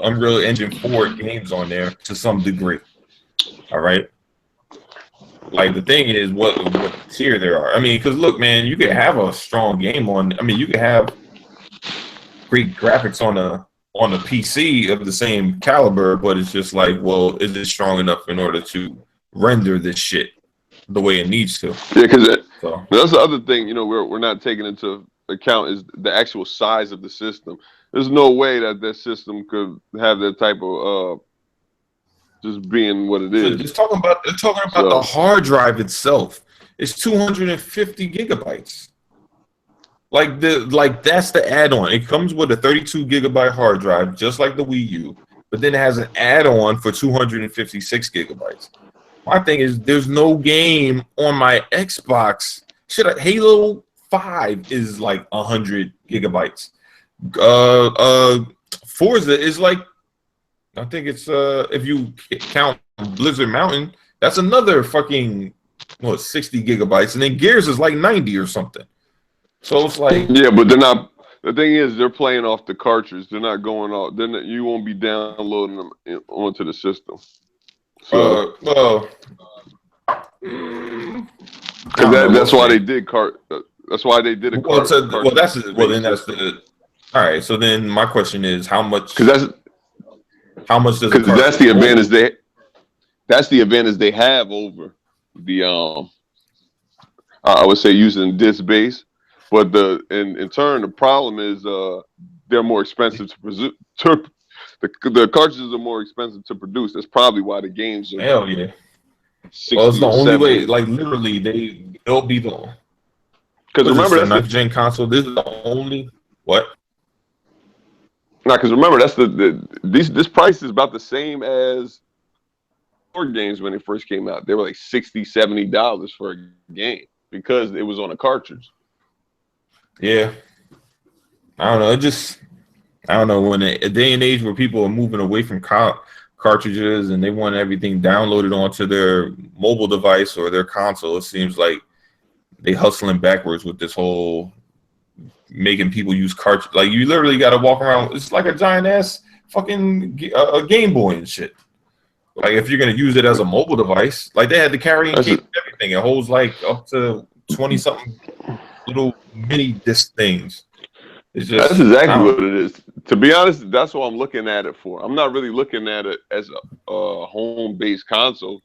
Unreal Engine 4 games on there to some degree. All right. Like, the thing is, what tier there are. I mean, because look, man, you could have a strong game on. I mean, you could have great graphics on a PC of the same caliber, but it's just like, well, is it strong enough in order to render this shit the way it needs to? Yeah, because that's the other thing. We're not taking into account is the actual size of the system. There's no way that system could have that type of just being what it is. They're talking about the hard drive itself. It's 250 gigabytes. Like that's the add-on. It comes with a 32 gigabyte hard drive, just like the Wii U, but then it has an add-on for 256 gigabytes. My thing is, there's no game on my Xbox. Halo 5 is like 100 gigabytes. Forza is like, I think it's if you count Blizzard Mountain, that's another fucking 60 gigabytes, and then Gears is like 90 or something. So it's like, yeah, but they're not. The thing is, they're playing off the cartridge. They're not going off. You won't be downloading them onto the system. So, that's why they did That's why they did a cartridge. All right. So then my question is, how much? How much does? Because that's the advantage they have over the I would say using disk base, but in turn the problem is they're more expensive to produce. The cartridges are more expensive to produce. That's probably why the games are. Hell yeah. Well, it's the only way. Like, literally, they'll be the. Because remember, that's next gen console. This is the only what. No, because remember, that's this price is about the same as board games when they first came out. They were like $60, $70 for a game because it was on a cartridge. Yeah, I don't know. I don't know, when a day and age where people are moving away from cartridges and they want everything downloaded onto their mobile device or their console. It seems like they hustling backwards with this whole making people use cartridge. Like, you literally got to walk around. It's like a giant ass fucking a Game Boy and shit. Like, if you're gonna use it as a mobile device, like they had to carry and keep everything. It holds like up to 20 something little mini disc things. It's just, that's exactly what it is. To be honest, that's what I'm looking at it for. I'm not really looking at it as a home-based console.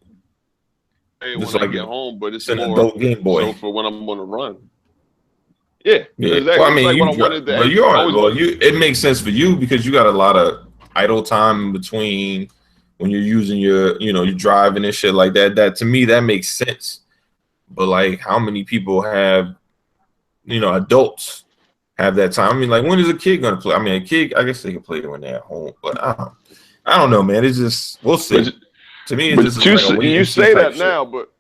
Hey, when I get home, but it's an adult Game Boy. So for when I'm gonna run. Yeah. Exactly. Well, I mean, it makes sense for you because you got a lot of idle time in between when you're using you're driving and shit like that. That, to me, that makes sense. But like, how many people have, adults have that time? I mean, like, when is a kid gonna play? I mean, a kid, I guess they can play it when they're at home, but I don't know, man. It's just, we'll see. To me, it's just you say that now, but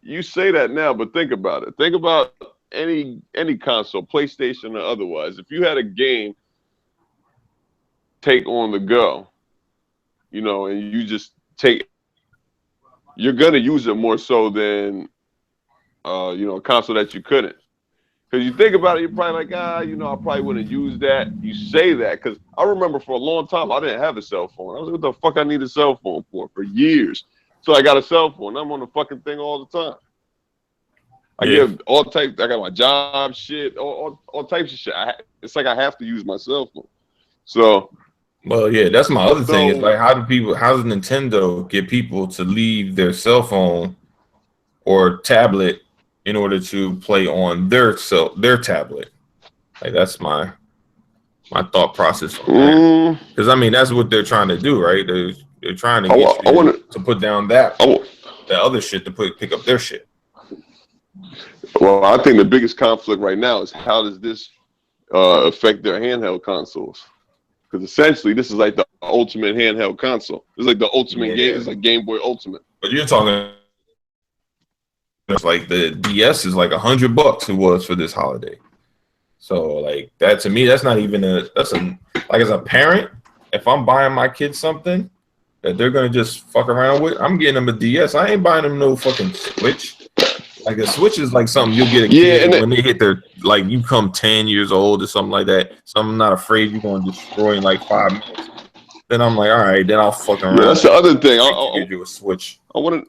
you say that now, but think about it. Think about any console, PlayStation or otherwise. If you had a game take on the go, and you just you're gonna use it more so than a console that you couldn't. Because you think about it, you're probably like, I probably wouldn't use that. You say that because I remember for a long time I didn't have a cell phone. I was like, what the fuck I need a cell phone for years. So I got a cell phone. I'm on the fucking thing all the time. I get all types. I got my job shit, all types of shit. It's like I have to use my cell phone. So, well, yeah, that's my other thing. Is like, how does Nintendo get people to leave their cell phone or tablet in order to play on their tablet. Like that's my thought process on that. Because I mean that's what they're trying to do, right? They're trying to get you to put down that other shit to pick up their shit. Well, I think the biggest conflict right now is how does this affect their handheld consoles? Because essentially, this is like the ultimate handheld console. It's like the ultimate game. It's like Game Boy Ultimate. But you're talking, it's like the DS is like $100 it was for this holiday. So like that to me, that's not even like as a parent, if I'm buying my kids something that they're gonna just fuck around with, I'm getting them a DS. I ain't buying them no fucking Switch. Like a Switch is like something you'll get a kid when they hit their, like you come 10 years old or something like that. So I'm not afraid you're going to destroy in like 5 minutes. Then I'm like, all right, then I'll fuck around. Yeah, that's the other thing. I'll give you a Switch. I want an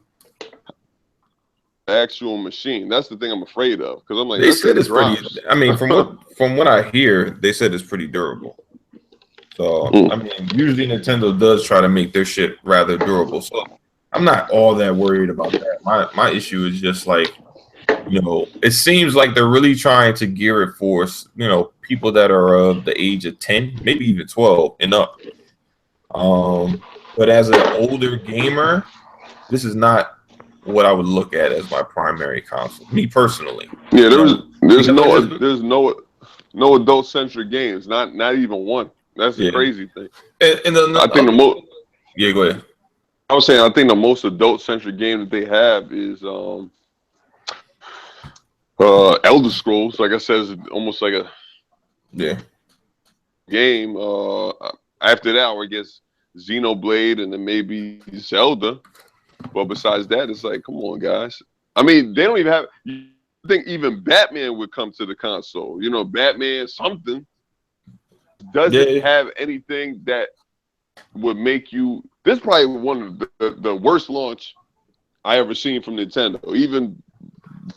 actual machine. That's the thing I'm afraid of because I'm like, they said it's pretty. I mean, from what I hear, they said it's pretty durable. So I mean, usually Nintendo does try to make their shit rather durable. So I'm not all that worried about that. My issue is just like, you know, it seems like they're really trying to gear it for, you know, people that are of the age of 10, maybe even 12 and up. But as an older gamer, this is not what I would look at as my primary console. Me personally. Yeah, there's no adult centric games, not even one. That's the crazy thing. And I think the most. Yeah, go ahead. I was saying I think the most adult centric game that they have is Elder Scrolls. Like I said, it's almost like a game. After that, I guess Xenoblade and then maybe Zelda. But besides that, it's like, come on, guys. I mean, they don't even have. You think even Batman would come to the console? You know, Batman something doesn't have anything that would make you. This is probably one of the worst launch I ever seen from Nintendo. Even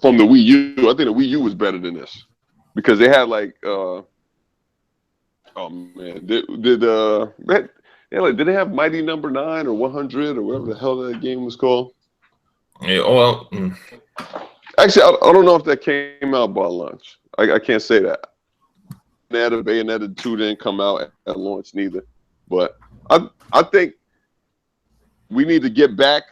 from the Wii U, I think the Wii U was better than this because they had like, oh man, did they have Mighty Number 9 or 100 or whatever the hell that game was called? Yeah, well, actually, I don't know if that came out by launch. I can't say that. Bayonetta 2 didn't come out at launch neither, but I think we need to get back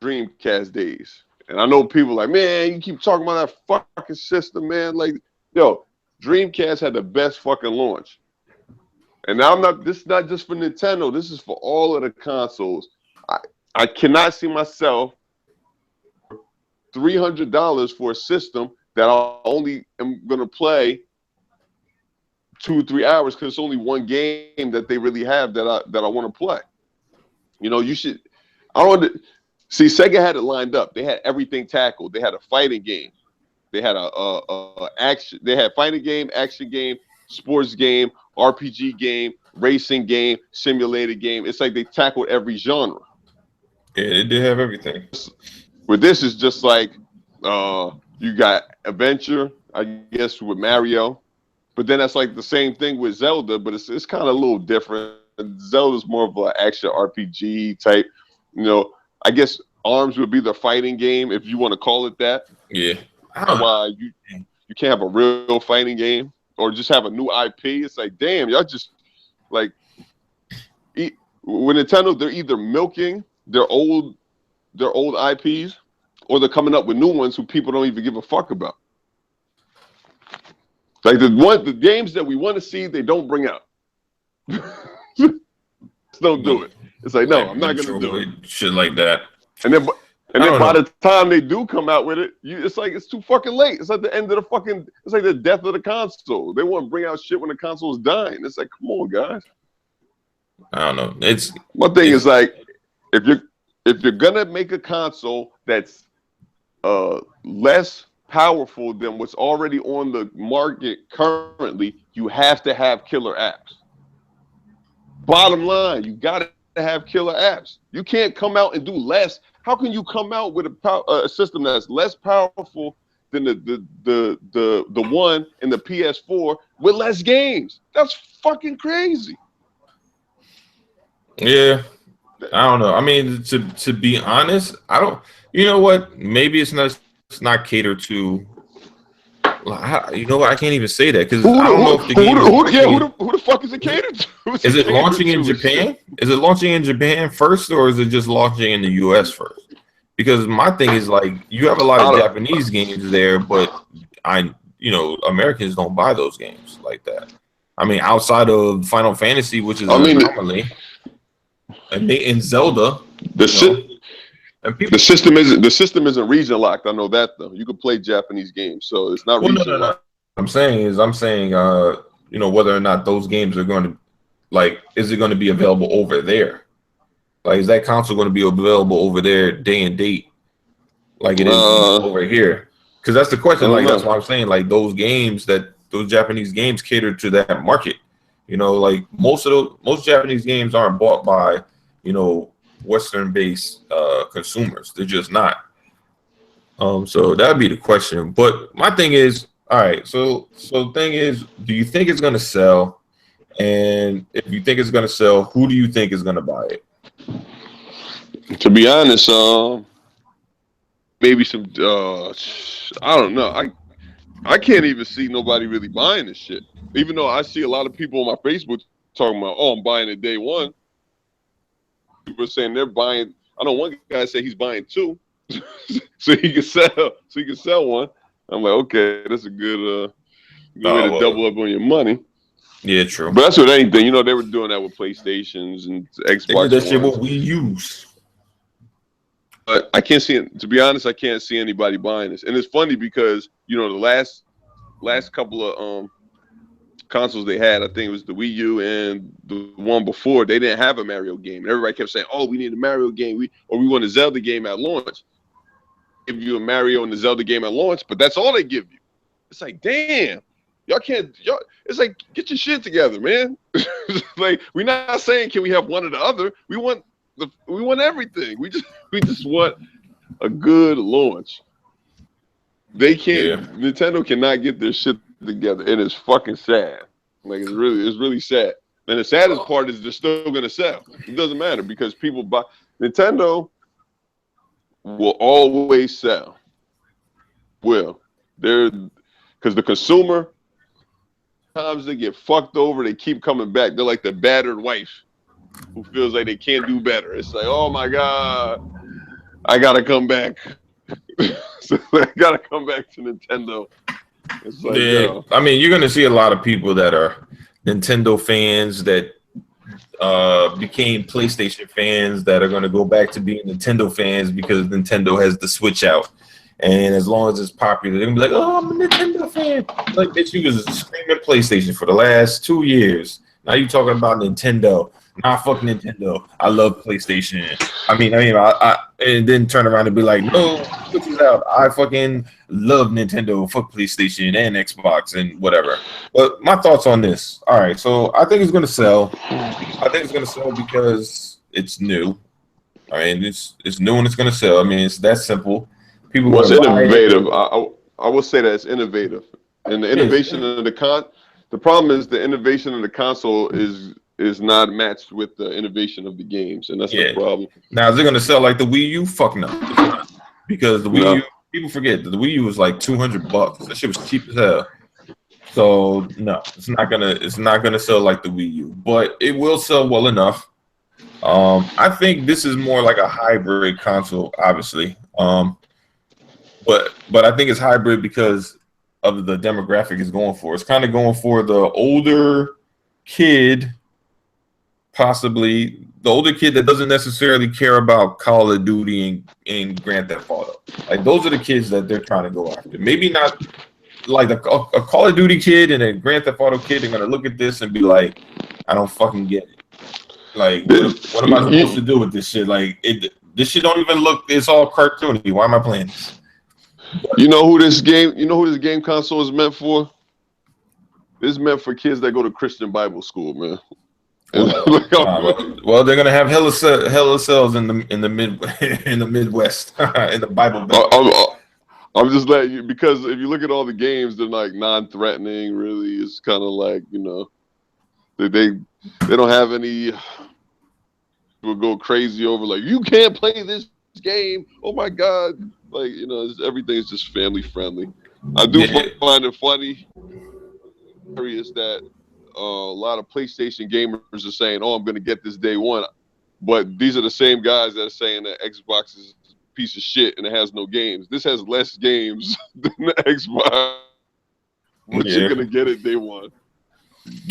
Dreamcast days. And I know people like, man, you keep talking about that fucking system, man. Like, yo, Dreamcast had the best fucking launch. And now this is not just for Nintendo. This is for all of the consoles. I cannot see myself $300 for a system that I only am going to play 2 or 3 hours because it's only one game that they really have that I want to play. You know, you should. I don't want to see. Sega had it lined up. They had everything tackled. They had a fighting game. They had a action. They had fighting game, action game, sports game, RPG game, racing game, simulated game. It's like they tackled every genre. Yeah, they did have everything. With this, is just like you got adventure, I guess, with Mario. But then that's like the same thing with Zelda, but it's kind of a little different. Zelda's more of an action RPG type. You know, I guess ARMS would be the fighting game if you want to call it that. Yeah. Why you can't have a real fighting game or just have a new IP? It's like, damn, y'all just like with Nintendo, they're either milking their old IPs or they're coming up with new ones who people don't even give a fuck about. Like the games that we want to see, they don't bring out. Don't do it. It's like, no, I'm not gonna do it. Shit like that. And then by the time they do come out with it, it's like it's too fucking late. It's like the end of the fucking. It's like the death of the console. They want to bring out shit when the console is dying. It's like, come on, guys. I don't know. My thing is like, if you're gonna make a console that's less powerful than what's already on the market currently, you have to have killer apps. Bottom line, you gotta have killer apps. You can't come out and do less. How can you come out with a system that's less powerful than the one in the PS4 with less games? That's fucking crazy. Yeah, I don't know. I mean, to be honest, I don't. You know what? Maybe it's not not cater to? You know what? I can't even say that because I don't know if the game is who the fuck is it catered to? Is it launching in Japan? Is it launching in Japan first, or is it just launching in the US first? Because my thing is like you have a lot of Japanese games there, but Americans don't buy those games like that. I mean, outside of Final Fantasy, which is an anomaly, and Zelda, the system isn't region locked. I know that though. You can play Japanese games, so it's not region locked. I'm saying, whether or not those games are going to, like, is it going to be available over there? Like, is that console going to be available over there day and date, like it is over here? Because that's the question. Like, that's why I'm saying, like, those Japanese games cater to that market. Like most Japanese games aren't bought by, Western-based consumers. They're just not. So that'd be the question. But my thing is, all right. So the thing is, do you think it's gonna sell? And if you think it's gonna sell, who do you think is gonna buy it? To be honest, maybe some. I don't know. I can't even see nobody really buying this shit. Even though I see a lot of people on my Facebook talking about, "Oh, I'm buying it day one." People are saying they're buying. I know one guy said he's buying two, so he can sell one. I'm like, okay, that's a good way to double up on your money. Yeah, true. But that's with anything. They were doing that with PlayStations and Xbox. That shit what we use. But I can't see it. To be honest, I can't see anybody buying this. And it's funny because the last couple of consoles they had, I think it was the Wii U and the one before, they didn't have a Mario game. And everybody kept saying, "Oh, we need a Mario game. We want a Zelda game at launch." Give you a Mario and the Zelda game at launch, but that's all they give you. It's like, damn, it's like, get your shit together, man. Like, we're not saying can we have one or the other. We want everything. We just want a good launch. They can't. Yeah. Nintendo cannot get their shit together, and it's fucking sad. Like, it's really sad. And the saddest part is they're still gonna sell. It doesn't matter because people buy. Nintendo will always sell. Because the consumer, sometimes they get fucked over. They keep coming back. They're like the battered wife who feels like they can't do better. It's like, oh my God, I gotta come back. So I gotta come back to Nintendo. It's like, yeah, I mean, you're gonna see a lot of people that are Nintendo fans that became PlayStation fans that are gonna go back to being Nintendo fans because Nintendo has the Switch out. And as long as it's popular, they're gonna be like, "Oh, I'm a Nintendo fan." Like, bitch, you was screaming PlayStation for the last 2 years. Now you talking about Nintendo. Nah, fuck Nintendo. I love PlayStation. I mean, and then turn around and be like, "No, Switch is out. I fucking love Nintendo. Fuck PlayStation and Xbox and whatever." But my thoughts on this. All right, so I think it's gonna sell. I think it's gonna sell because it's new. I mean, it's new and it's gonna sell. I mean, it's that simple. People it's innovative. I will say that it's innovative, and the innovation of the problem is the innovation of the console is not matched with the innovation of the games, and that's the problem. Now, is it gonna sell like the Wii U? Fuck no, because the Wii U, people forget that the Wii U was like $200. That shit was cheap as hell. So no, it's not gonna sell like the Wii U, but it will sell well enough. I think this is more like a hybrid console, obviously. But I think it's hybrid because of the demographic it's going for. It's kind of going for the older kid, possibly the older kid that doesn't necessarily care about Call of Duty and Grand Theft Auto. Like, those are the kids that they're trying to go after. Maybe not like a Call of Duty kid and a Grand Theft Auto kid are going to look at this and be like, I don't fucking get it. Like, what am I supposed to do with this shit? Like, this shit don't even look, it's all cartoony. Why am I playing this? You know who this game console is meant for? This is meant for kids that go to Christian Bible school, man. Well, they're gonna have hella cells in the Midwest in the Bible Belt. I'm just letting you, because if you look at all the games, they're like non-threatening. Really, it's kind of like, they don't have any. Will go crazy over like, you can't play this game. Oh my God. Like, you know, everything's just family friendly. I do find it funny is that a lot of PlayStation gamers are saying, oh, I'm going to get this day one. But these are the same guys that are saying that Xbox is a piece of shit and it has no games. This has less games than the Xbox, but you're going to get it day one.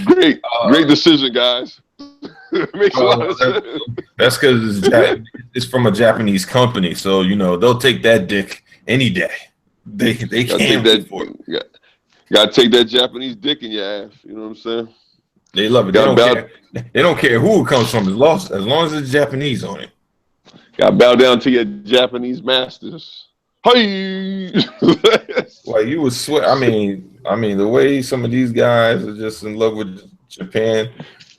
Great decision, guys. Makes a lot of sense. That's because it's from a Japanese company, so you know they'll take that dick any day. They can't take that. Gotta take that Japanese dick in your ass. You know what I'm saying? They love it. They don't care who it comes from, as long as it's Japanese on it. Gotta bow down to your Japanese masters. Hey, like you would swear. I mean, the way some of these guys are just in love with Japan.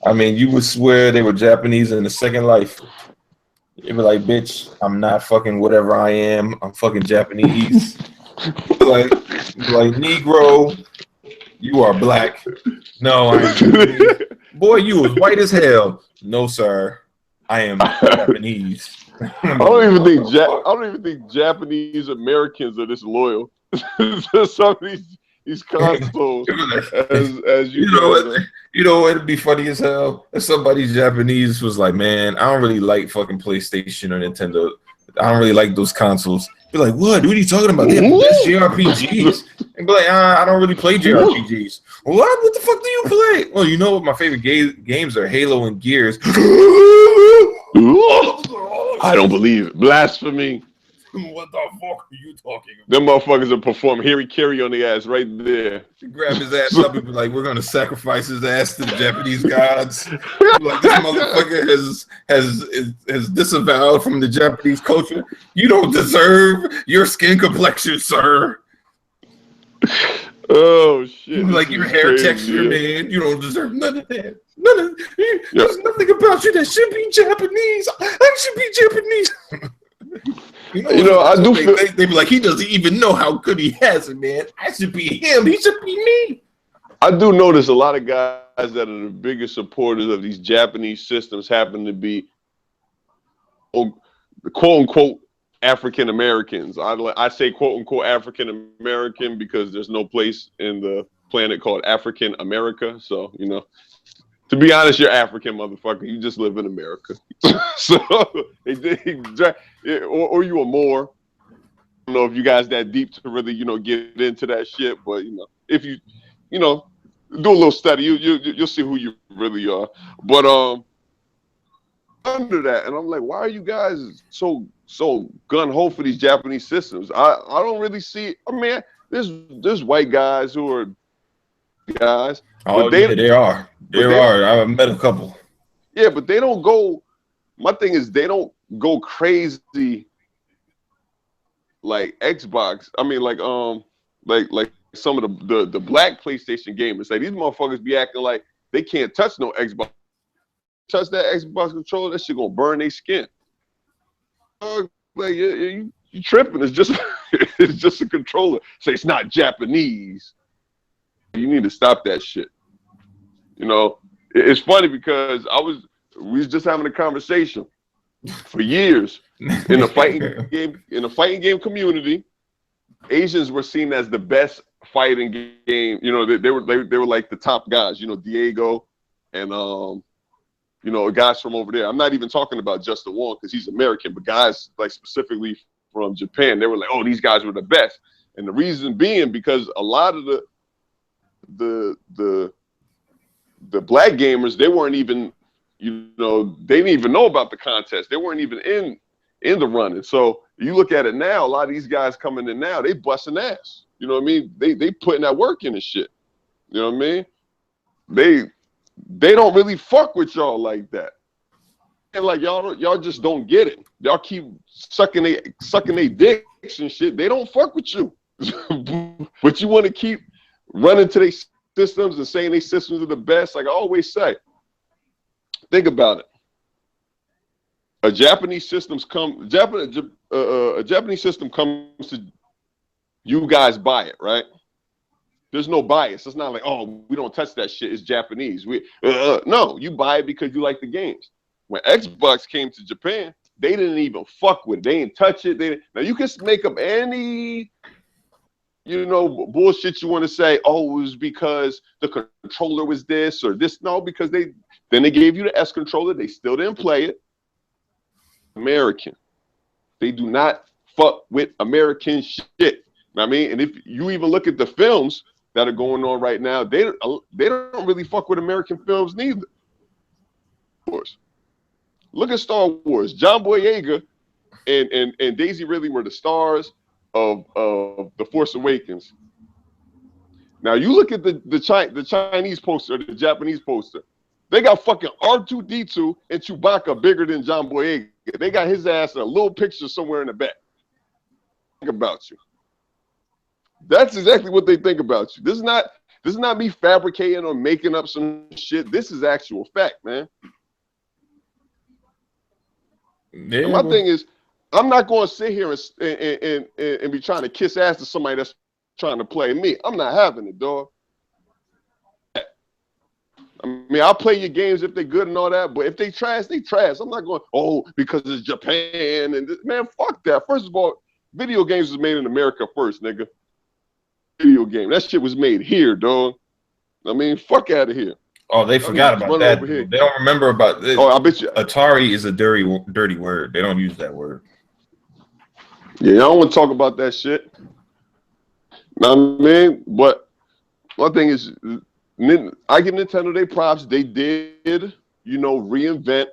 I mean, you would swear they were Japanese in the second life. You'd be like, bitch, I'm not fucking whatever I am. I'm fucking Japanese. like Negro, you are black. No, I ain't Japanese. Boy, you was white as hell. No, sir, I am Japanese. I don't even think Japanese Americans are this loyal to some of these consoles. as you know. You know, it'd be funny as hell if somebody Japanese was like, man, I don't really like fucking PlayStation or Nintendo. I don't really like those consoles. Be like, what? What are you talking about? They have the best JRPGs. And be like, I don't really play JRPGs. What the fuck do you play? Well, you know what my favorite games are? Halo and Gears. I don't believe it. Blasphemy. What the fuck are you talking about? Them motherfuckers will perform Harry Carey on the ass right there. Grab his ass up and be like, we're gonna sacrifice his ass to the Japanese gods. Like, this motherfucker has disavowed from the Japanese culture. You don't deserve your skin complexion, sir. Oh shit! Like your hair texture, man. You don't deserve none of that. There's nothing about you that should be Japanese. I should be Japanese. You know, I do feel they be like, he doesn't even know how good he has it, man. I should be him. He should be me. I do notice a lot of guys that are the biggest supporters of these Japanese systems happen to be quote unquote African Americans. I say quote unquote African American because there's no place in the planet called African America. So, you know, to be honest, you're African, motherfucker. You just live in America. So, or you are more. I don't know if you guys that deep to really, you know, get into that shit. But, you know, if you know, do a little study, you'll see who you really are. But under that, and I'm like, why are you guys so gun-ho for these Japanese systems? I don't really see. I mean, there's white guys who are guys. Oh, they are. I've met a couple. Yeah, but they don't go. My thing is, they don't go crazy like Xbox. I mean, like some of the black PlayStation gamers. Like these motherfuckers be acting like they can't touch no Xbox. Touch that Xbox controller, that shit gonna burn their skin. Like you tripping? It's just it's just a controller. Say it's not Japanese. You need to stop that shit. You know, it's funny because we was just having a conversation for years in the fighting game community. Asians were seen as the best fighting game. You know, they were like the top guys. You know, Diego and you know, guys from over there. I'm not even talking about Justin Wong because he's American, but guys like specifically from Japan, they were like, oh, these guys were the best. And the reason being because a lot of the black gamers, they weren't even, you know, they didn't even know about the contest. They weren't even in the running. So you look at it now, a lot of these guys coming in now, they busting ass. You know what I mean? They putting that work in and shit. You know what I mean? They don't really fuck with y'all like that. And like y'all just don't get it. Y'all keep sucking they dicks and shit. They don't fuck with you. But you want to keep running to their systems and saying their systems are the best. Like I always say, think about it. A Japanese system comes to you guys buy it, right? There's no bias. It's not like, oh, we don't touch that shit. It's Japanese. No, you buy it because you like the games. When Xbox came to Japan, They didn't even fuck with it. They didn't touch it. Now you can make up any, bullshit you want to say. Oh, it was because the controller was this or this. No, because they gave you the S controller. They still didn't play it. American. They do not fuck with American shit. I mean, and if you even look at the films that are going on right now, they don't really fuck with American films neither. Of course. Look at Star Wars. John Boyega and Daisy Ridley were the stars of The Force Awakens. Now you look at the Chinese poster, the Japanese poster. They got fucking R2-D2 and Chewbacca bigger than John Boyega. They got his ass in a little picture somewhere in the back. Think about you. That's exactly what they think about you. This is not me fabricating or making up some shit. This is actual fact, man. Yeah. And my thing is, I'm not going to sit here and be trying to kiss ass to somebody that's trying to play me. I'm not having it, dog. I mean, I'll play your games if they're good and all that, but if they trash, they trash. I'm not going, because it's Japan and man, fuck that. First of all, video games was made in America first, nigga. Video game. That shit was made here, dog. I mean, fuck out of here. Oh, they forgot about that. They don't remember about this. Oh, I bet you. Atari is a dirty word. They don't use that word. Yeah, I don't want to talk about that shit. Know what I mean? But one thing is, I give Nintendo their props. They did, reinvent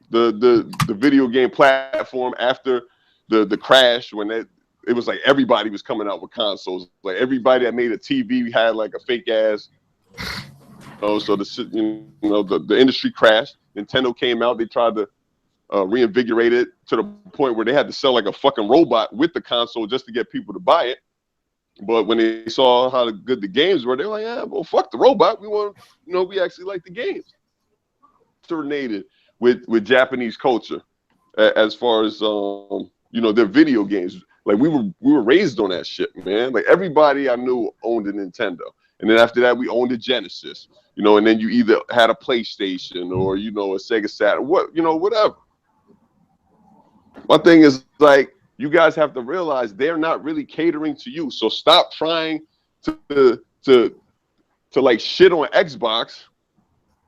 the video game platform after the crash when it was like everybody was coming out with consoles. Like everybody that made a TV had like a fake ass. So the industry crashed. Nintendo came out. They tried to reinvigorate it to the point where they had to sell like a fucking robot with the console just to get people to buy it. But when they saw how good the games were, they were like, yeah, well, fuck the robot. We want, we actually like the games. Terminated with Japanese culture as far as their video games. Like we were raised on that shit, man. Like everybody I knew owned a Nintendo. And then after that, we owned a Genesis, and then you either had a PlayStation or, a Sega Saturn, whatever. My thing is like, you guys have to realize they're not really catering to you. So stop trying to like shit on Xbox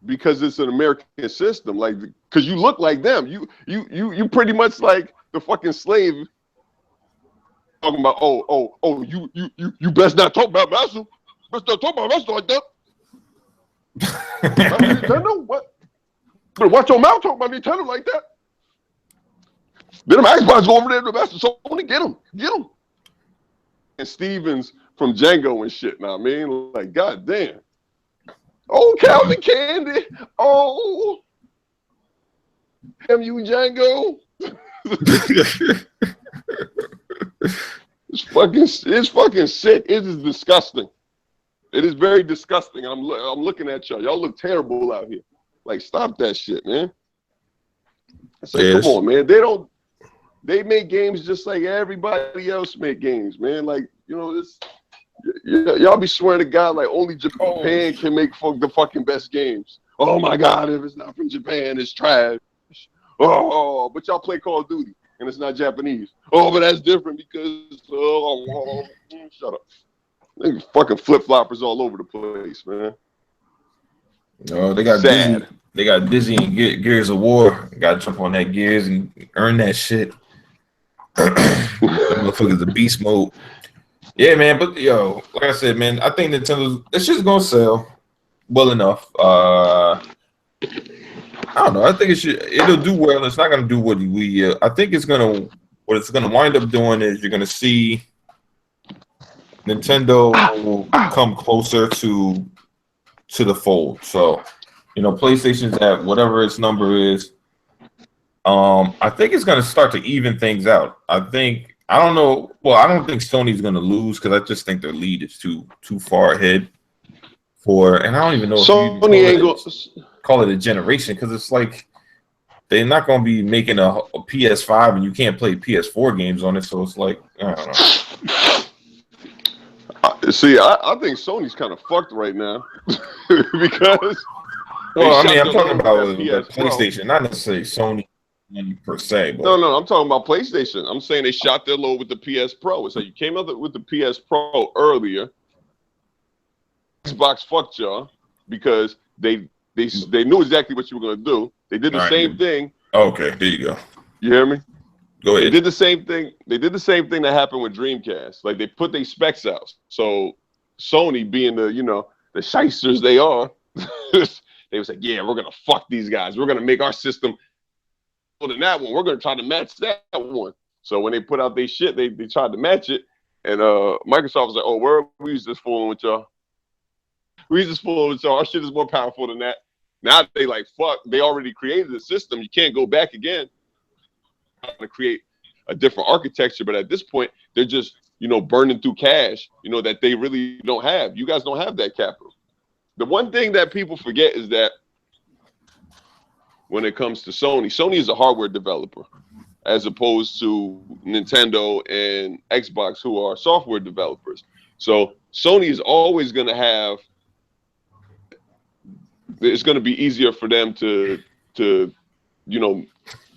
because it's an American system. Like, because you look like them. You pretty much like the fucking slave talking about, you best not talk about master. Best not talk about master like that. Nintendo? What? Better watch your mouth talk about Nintendo like that. Then them Xbox go over there to the master Sony, get them. And Stevens from Django and shit, now I mean, like, goddamn. Oh, Calvin Candy. Oh, damn you, Django. It's fucking sick. It is disgusting. It is very disgusting. I'm looking at y'all. Y'all look terrible out here. Like, stop that shit, man. I say, come on, man. They make games just like everybody else make games, man. Like, y'all be swearing to God like only Japan can make the fucking best games. Oh my God, if it's not from Japan, it's trash. Oh, but y'all play Call of Duty and it's not Japanese. Oh, but that's different because shut up. They fucking flip-floppers all over the place, man. No, they got Disney. They got Disney and Gears of War. Got to jump on that Gears and earn that shit. That motherfucker's the beast mode. Yeah, man. But like I said, man, I think Nintendo's it's just gonna sell well enough. I don't know. I think it'll do well. It's not gonna do what we. I think what it's gonna wind up doing is you're gonna see Nintendo will come closer to the fold. So, PlayStation's at whatever its number is. I think it's going to start to even things out. I don't know. Well, I don't think Sony's going to lose because I just think their lead is too far ahead and I don't even know if Sony ain't going to call it a generation because it's like they're not going to be making a PS5 and you can't play PS4 games on it. So it's like, I don't know. See, I think Sony's kind of fucked right now because. Well, I mean, I'm talking about PlayStation, not necessarily Sony. money per se. But No, I'm talking about PlayStation. I'm saying they shot their load with the PS Pro. So you came out with the PS Pro earlier. Xbox fucked y'all because they knew exactly what you were gonna do. They did the same thing. Okay, there you go. You hear me? Go ahead. They did the same thing. They did the same thing that happened with Dreamcast. Like they put their specs out. So Sony, being the shysters they are, they was like, yeah, we're gonna fuck these guys. We're gonna make our system better than that one. We're gonna try to match that one. So when they put out their shit, they tried to match it, and Microsoft was like, oh, we was just fooling with y'all. We just fooling with y'all. Our shit is more powerful than that. Now they like fuck. They already created a system. You can't go back again. To create a different architecture, but at this point, they're just burning through cash. That they really don't have. You guys don't have that capital. The one thing that people forget is that when it comes to Sony is a hardware developer, as opposed to Nintendo and Xbox, who are software developers. So Sony is always going to have. It's going to be easier for them to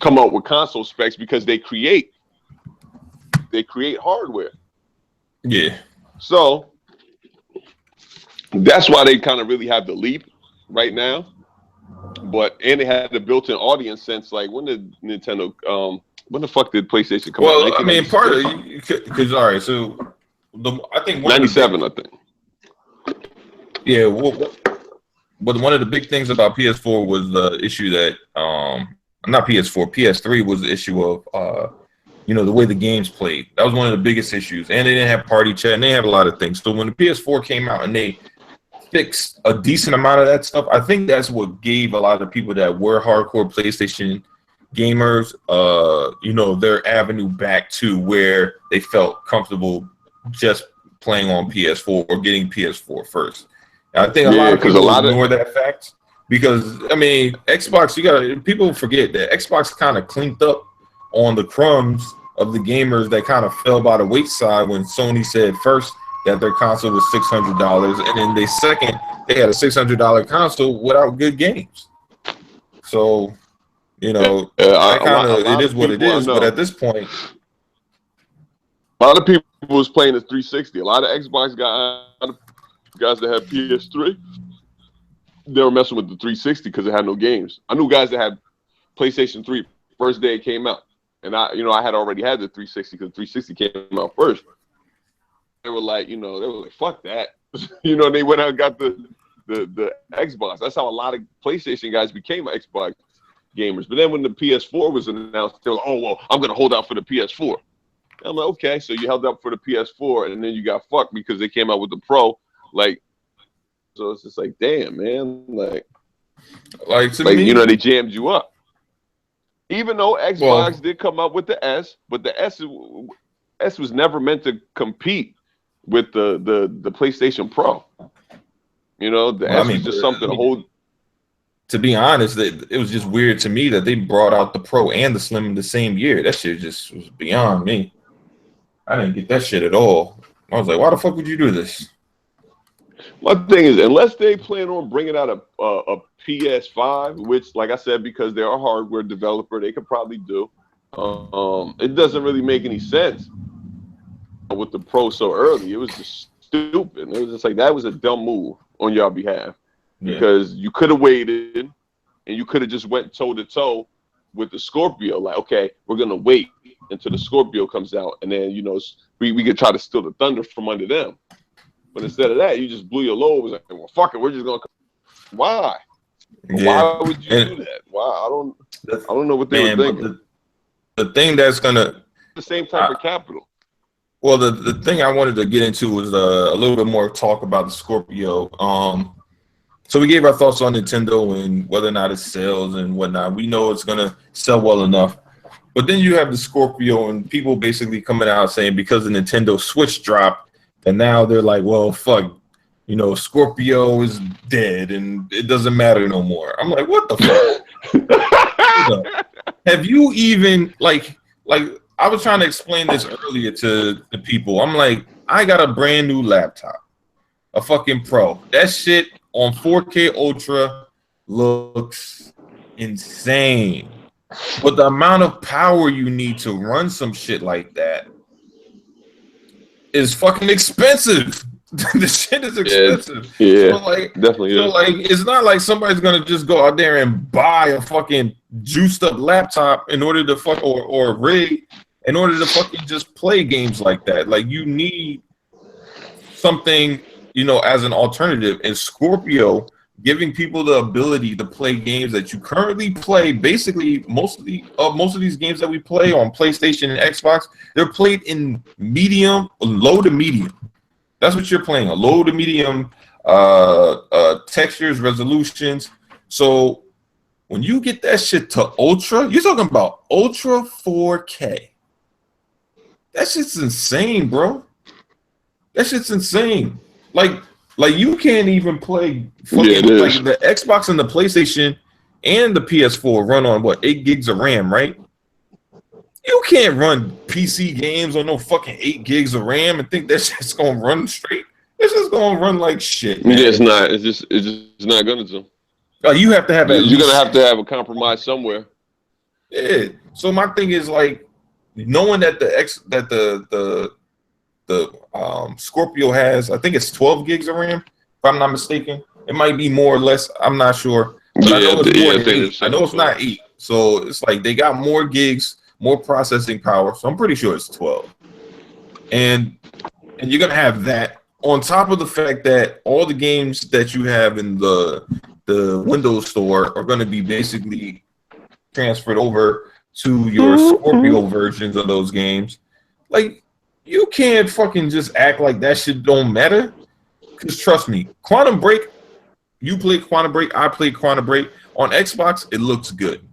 come out with console specs because they create hardware. Yeah. So that's why they kind of really have the leap right now. And they had the built-in audience since like when did Nintendo when the fuck did PlayStation come out? Well, I mean, part of because all right, so I think 97, I think. Yeah, but one of the big things about PS4 was the issue that not PS4, PS3 was the issue of the way the games played. That was one of the biggest issues, and they didn't have party chat, and they had a lot of things. So when the PS4 came out and they fixed a decent amount of that stuff, I think that's what gave a lot of people that were hardcore PlayStation gamers, their avenue back to where they felt comfortable just playing on PS4 or getting PS4 first. And I think a lot of people ignore that fact. Because I mean, Xbox, people forget that Xbox kind of cleaned up on the crumbs of the gamers that kind of fell by the wayside when Sony said first that their console was $600, and then they had a $600 console without good games. So, it is what it is. But at this point, a lot of people was playing the 360. A lot of Xbox guys that had PS3. They were messing with the 360 because it had no games. I knew guys that had PlayStation 3 first day it came out, and I had already had the 360 because the 360 came out first. They were like, fuck that, They went out and got the Xbox. That's how a lot of PlayStation guys became Xbox gamers. But then when the PS4 was announced, they were like, oh well, I'm gonna hold out for the PS4. And I'm like, okay, so you held up for the PS4, and then you got fucked because they came out with the Pro, like. So it's just like, damn, man, like they jammed you up. Even though Xbox did come up with the S, but the S was never meant to compete with the PlayStation Pro. S was just something to hold. To be honest, it was just weird to me that they brought out the Pro and the Slim in the same year. That shit just was beyond me. I didn't get that shit at all. I was like, why the fuck would you do this? My thing is, unless they plan on bringing out a PS5, which, like I said, because they're a hardware developer, they could probably do. It doesn't really make any sense with the Pro so early. It was just stupid. It was just like that was a dumb move on your behalf because you could have waited and you could have just went toe to toe with the Scorpio. Like, okay, we're gonna wait until the Scorpio comes out, and then we could try to steal the thunder from under them. But instead of that, you just blew your load. It was like, well, fuck it, we're just gonna. Why? Yeah. Why would you do that? Why? I don't know what they were thinking. The thing that's gonna the same type of capital. Well, the thing I wanted to get into was a little bit more talk about the Scorpio. So we gave our thoughts on Nintendo and whether or not it sells and whatnot. We know it's gonna sell well enough. But then you have the Scorpio and people basically coming out saying because the Nintendo Switch dropped, and now they're like, well, fuck, Scorpio is dead and it doesn't matter no more. I'm like, what the fuck? Have you even like I was trying to explain this earlier to the people. I'm like, I got a brand new laptop, a fucking Pro. That shit on 4K Ultra looks insane. But the amount of power you need to run some shit like that is fucking expensive. The shit is expensive. Yeah, so definitely. It's not like somebody's gonna just go out there and buy a fucking juiced up laptop in order to fuck or rig in order to fucking just play games like that. Like, you need something, as an alternative. And Scorpio giving people the ability to play games that you currently play. Basically, most of these games that we play on PlayStation and Xbox, they're played in low to medium. That's what you're playing, a low to medium textures, resolutions. So when you get that shit to ultra, you're talking about ultra 4K. That shit's insane, bro. That shit's insane. Like you can't even play fucking like the Xbox and the PlayStation and the PS4 run on what, 8 gigs of RAM, right? You can't run PC games on no fucking 8 gigs of RAM and think that shit's gonna run straight. It's just gonna run like shit. Man. Yeah, it's not. It's just not gonna do. You have to have You're gonna have to have a compromise somewhere. Yeah. So my thing is, like, knowing that the Scorpio has, I think it's 12 gigs of RAM, if I'm not mistaken. It might be more or less. I'm not sure. But I know it's more than 8. I know it's not 8. So it's like they got more gigs, more processing power. So I'm pretty sure it's 12. And you're gonna have that on top of the fact that all the games that you have in the Windows Store are gonna be basically transferred over to your Scorpio versions of those games. Like, you can't fucking just act like that shit don't matter. Because trust me, Quantum Break, you played Quantum Break, I played Quantum Break. On Xbox, it looks good,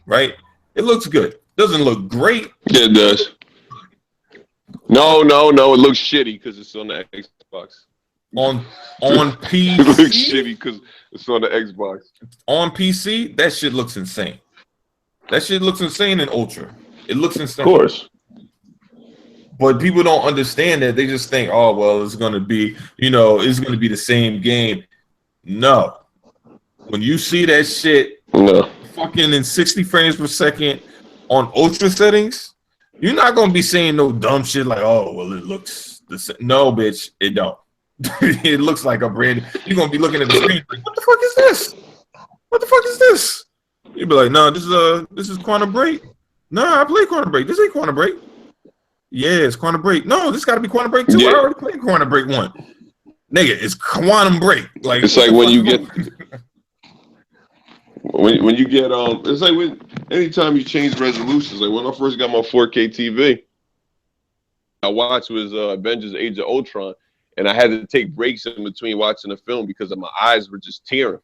right? It looks good. Doesn't look great. Yeah, it does. No, it looks shitty because it's on the Xbox. On PC, it looks shitty because it's on the Xbox. On PC, that shit looks insane. That shit looks insane in Ultra. It looks insane. Of course. But people don't understand that. They just think, oh, well, it's going to be, it's going to be the same game. No. When you see that shit fucking in 60 frames per second on Ultra settings, you're not going to be saying no dumb shit like, oh, well, it looks the same. No, bitch, it don't. It looks like a brand. You're going to be looking at the screen like, what the fuck is this? What the fuck is this? You'd be like, no, this is Quantum Break. No, I played Quantum Break. This ain't Quantum Break. Yeah, it's Quantum Break. No, this got to be Quantum Break 2. Yeah. I already played Quantum Break 1. Nigga, it's Quantum Break. Like, it's like when you get when you get it's like anytime you change resolutions. Like when I first got my 4K TV, I watched was Avengers: Age of Ultron, and I had to take breaks in between watching the film because my eyes were just tearing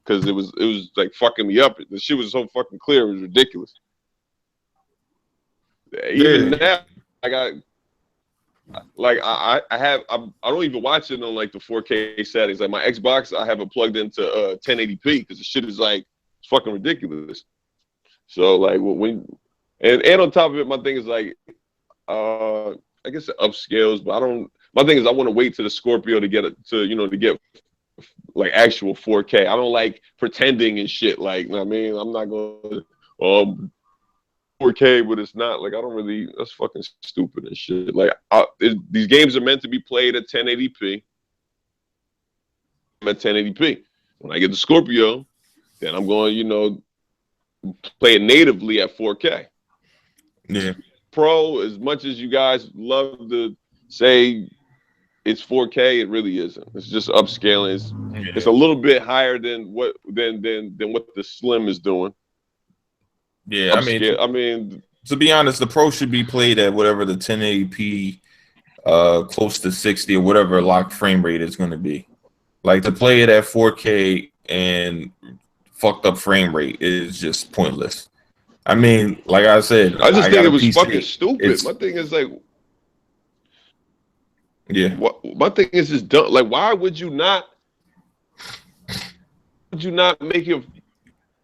because it was like fucking me up. The shit was so fucking clear, it was ridiculous. Even now, I got like I don't even watch it on like the 4K settings. Like my Xbox, I have it plugged into 1080p because the shit is like it's fucking ridiculous. So like when and on top of it, my thing is like I guess it upscales, but I don't. My thing is I want to wait to the Scorpio to get it to get like actual 4K. I don't like pretending and shit. Like, you know what I mean, I'm not going 4K, but it's not like I don't really. That's fucking stupid and shit. Like these games are meant to be played at 1080p. I'm at 1080p. When I get the Scorpio, then I'm going, play it natively at 4K. Yeah. Pro, as much as you guys love to say it's 4K, it really isn't. It's just upscaling. It's a little bit higher than what the Slim is doing. Yeah, I mean, to be honest, the Pro should be played at whatever the 1080p, close to 60 or whatever locked frame rate is going to be. Like, to play it at 4K and fucked up frame rate is just pointless. I mean, like I said, I just think it was fucking stupid. My thing is like, yeah. My thing is just dumb. Like, why would you not make it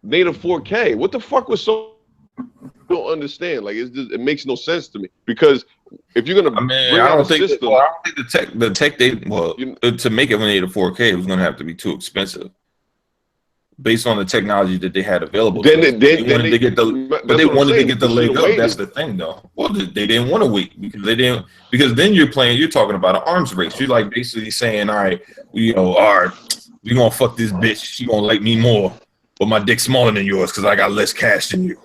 native 4K? What the fuck was so? I don't understand. Like, it makes no sense to me because if you're gonna, I don't think the tech to make it native 4K was gonna have to be too expensive. based on the technology that they had available. They wanted to get the leg up. That's the thing, though. Well, they didn't want to wait because then you're talking about an arms race. You're like basically saying, all right, we gonna fuck this bitch. She gonna like me more, but my dick's smaller than yours because I got less cash than you.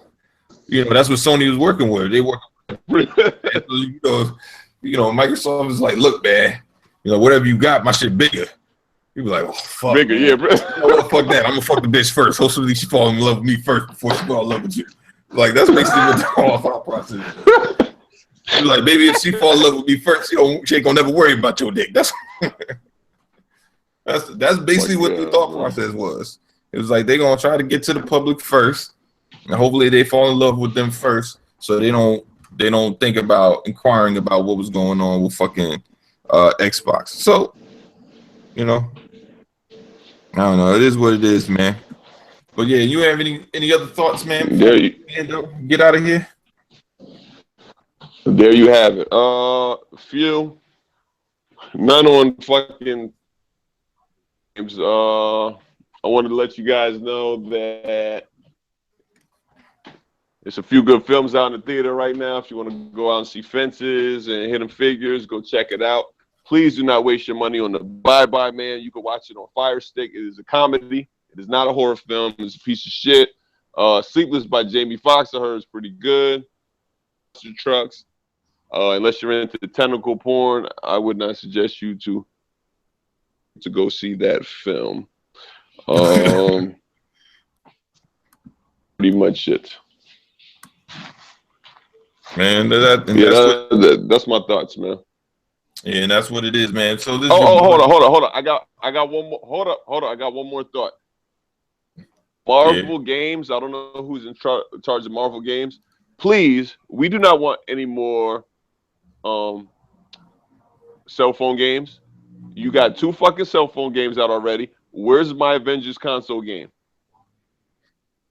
That's what Sony was working with. They work. Microsoft is like, look, man, whatever you got, my shit bigger. You be like, oh, fuck. Bigger, man. Yeah, bro. Fuck that. I'm gonna fuck the bitch first. Hopefully she fall in love with me first before she fall in love with you. Like, that's basically what the whole thought process is. You're like, baby, if she fall in love with me first, she ain't gonna never worry about your dick. That's basically what the thought process was. It was like, they're gonna try to get to the public first, and hopefully they fall in love with them first, so they don't think about inquiring about what was going on with fucking Xbox. So, I don't know. It is what it is, man. But yeah, you have any other thoughts, man? Get out of here. There you have it. Few. None on fucking games. I wanted to let you guys know that there's a few good films out in the theater right now. If you want to go out and see Fences and Hidden Figures, go check it out. Please do not waste your money on the Bye Bye Man. You can watch it on Fire Stick. It is a comedy. It is not a horror film. It's a piece of shit. Sleepless by Jamie Foxx, I heard, is pretty good. Trucks. Unless you're into the tentacle porn, I would not suggest you to go see that film. Pretty much it. Man, that's my thoughts, man. Yeah, and that's what it is, man. So this. Hold on. I got one more. Hold up. I got one more thought. Marvel Games. I don't know who's in charge of Marvel Games. Please, we do not want any more cell phone games. You got 2 fucking cell phone games out already. Where's my Avengers console game?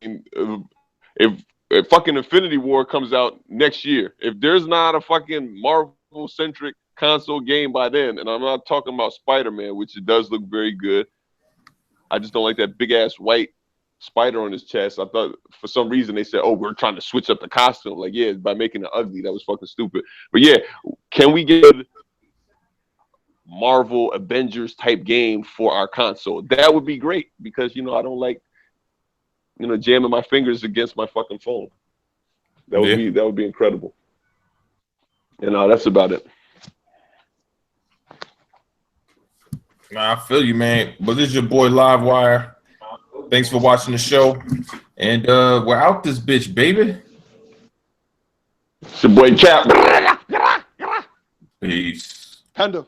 If fucking Infinity War comes out next year, if there's not a fucking Marvel-centric console game by then, and I'm not talking about Spider-Man, which it does look very good. I just don't like that big-ass white spider on his chest. I thought for some reason they said, oh, we're trying to switch up the costume. Like, yeah, by making it ugly. That was fucking stupid. But yeah, can we get Marvel Avengers type game for our console? That would be great because, I don't like, jamming my fingers against my fucking phone. That would be incredible. And that's about it. Nah, I feel you, man. But this is your boy Livewire. Thanks for watching the show. And we're out this bitch, baby. It's your boy Cap. Peace. Panda.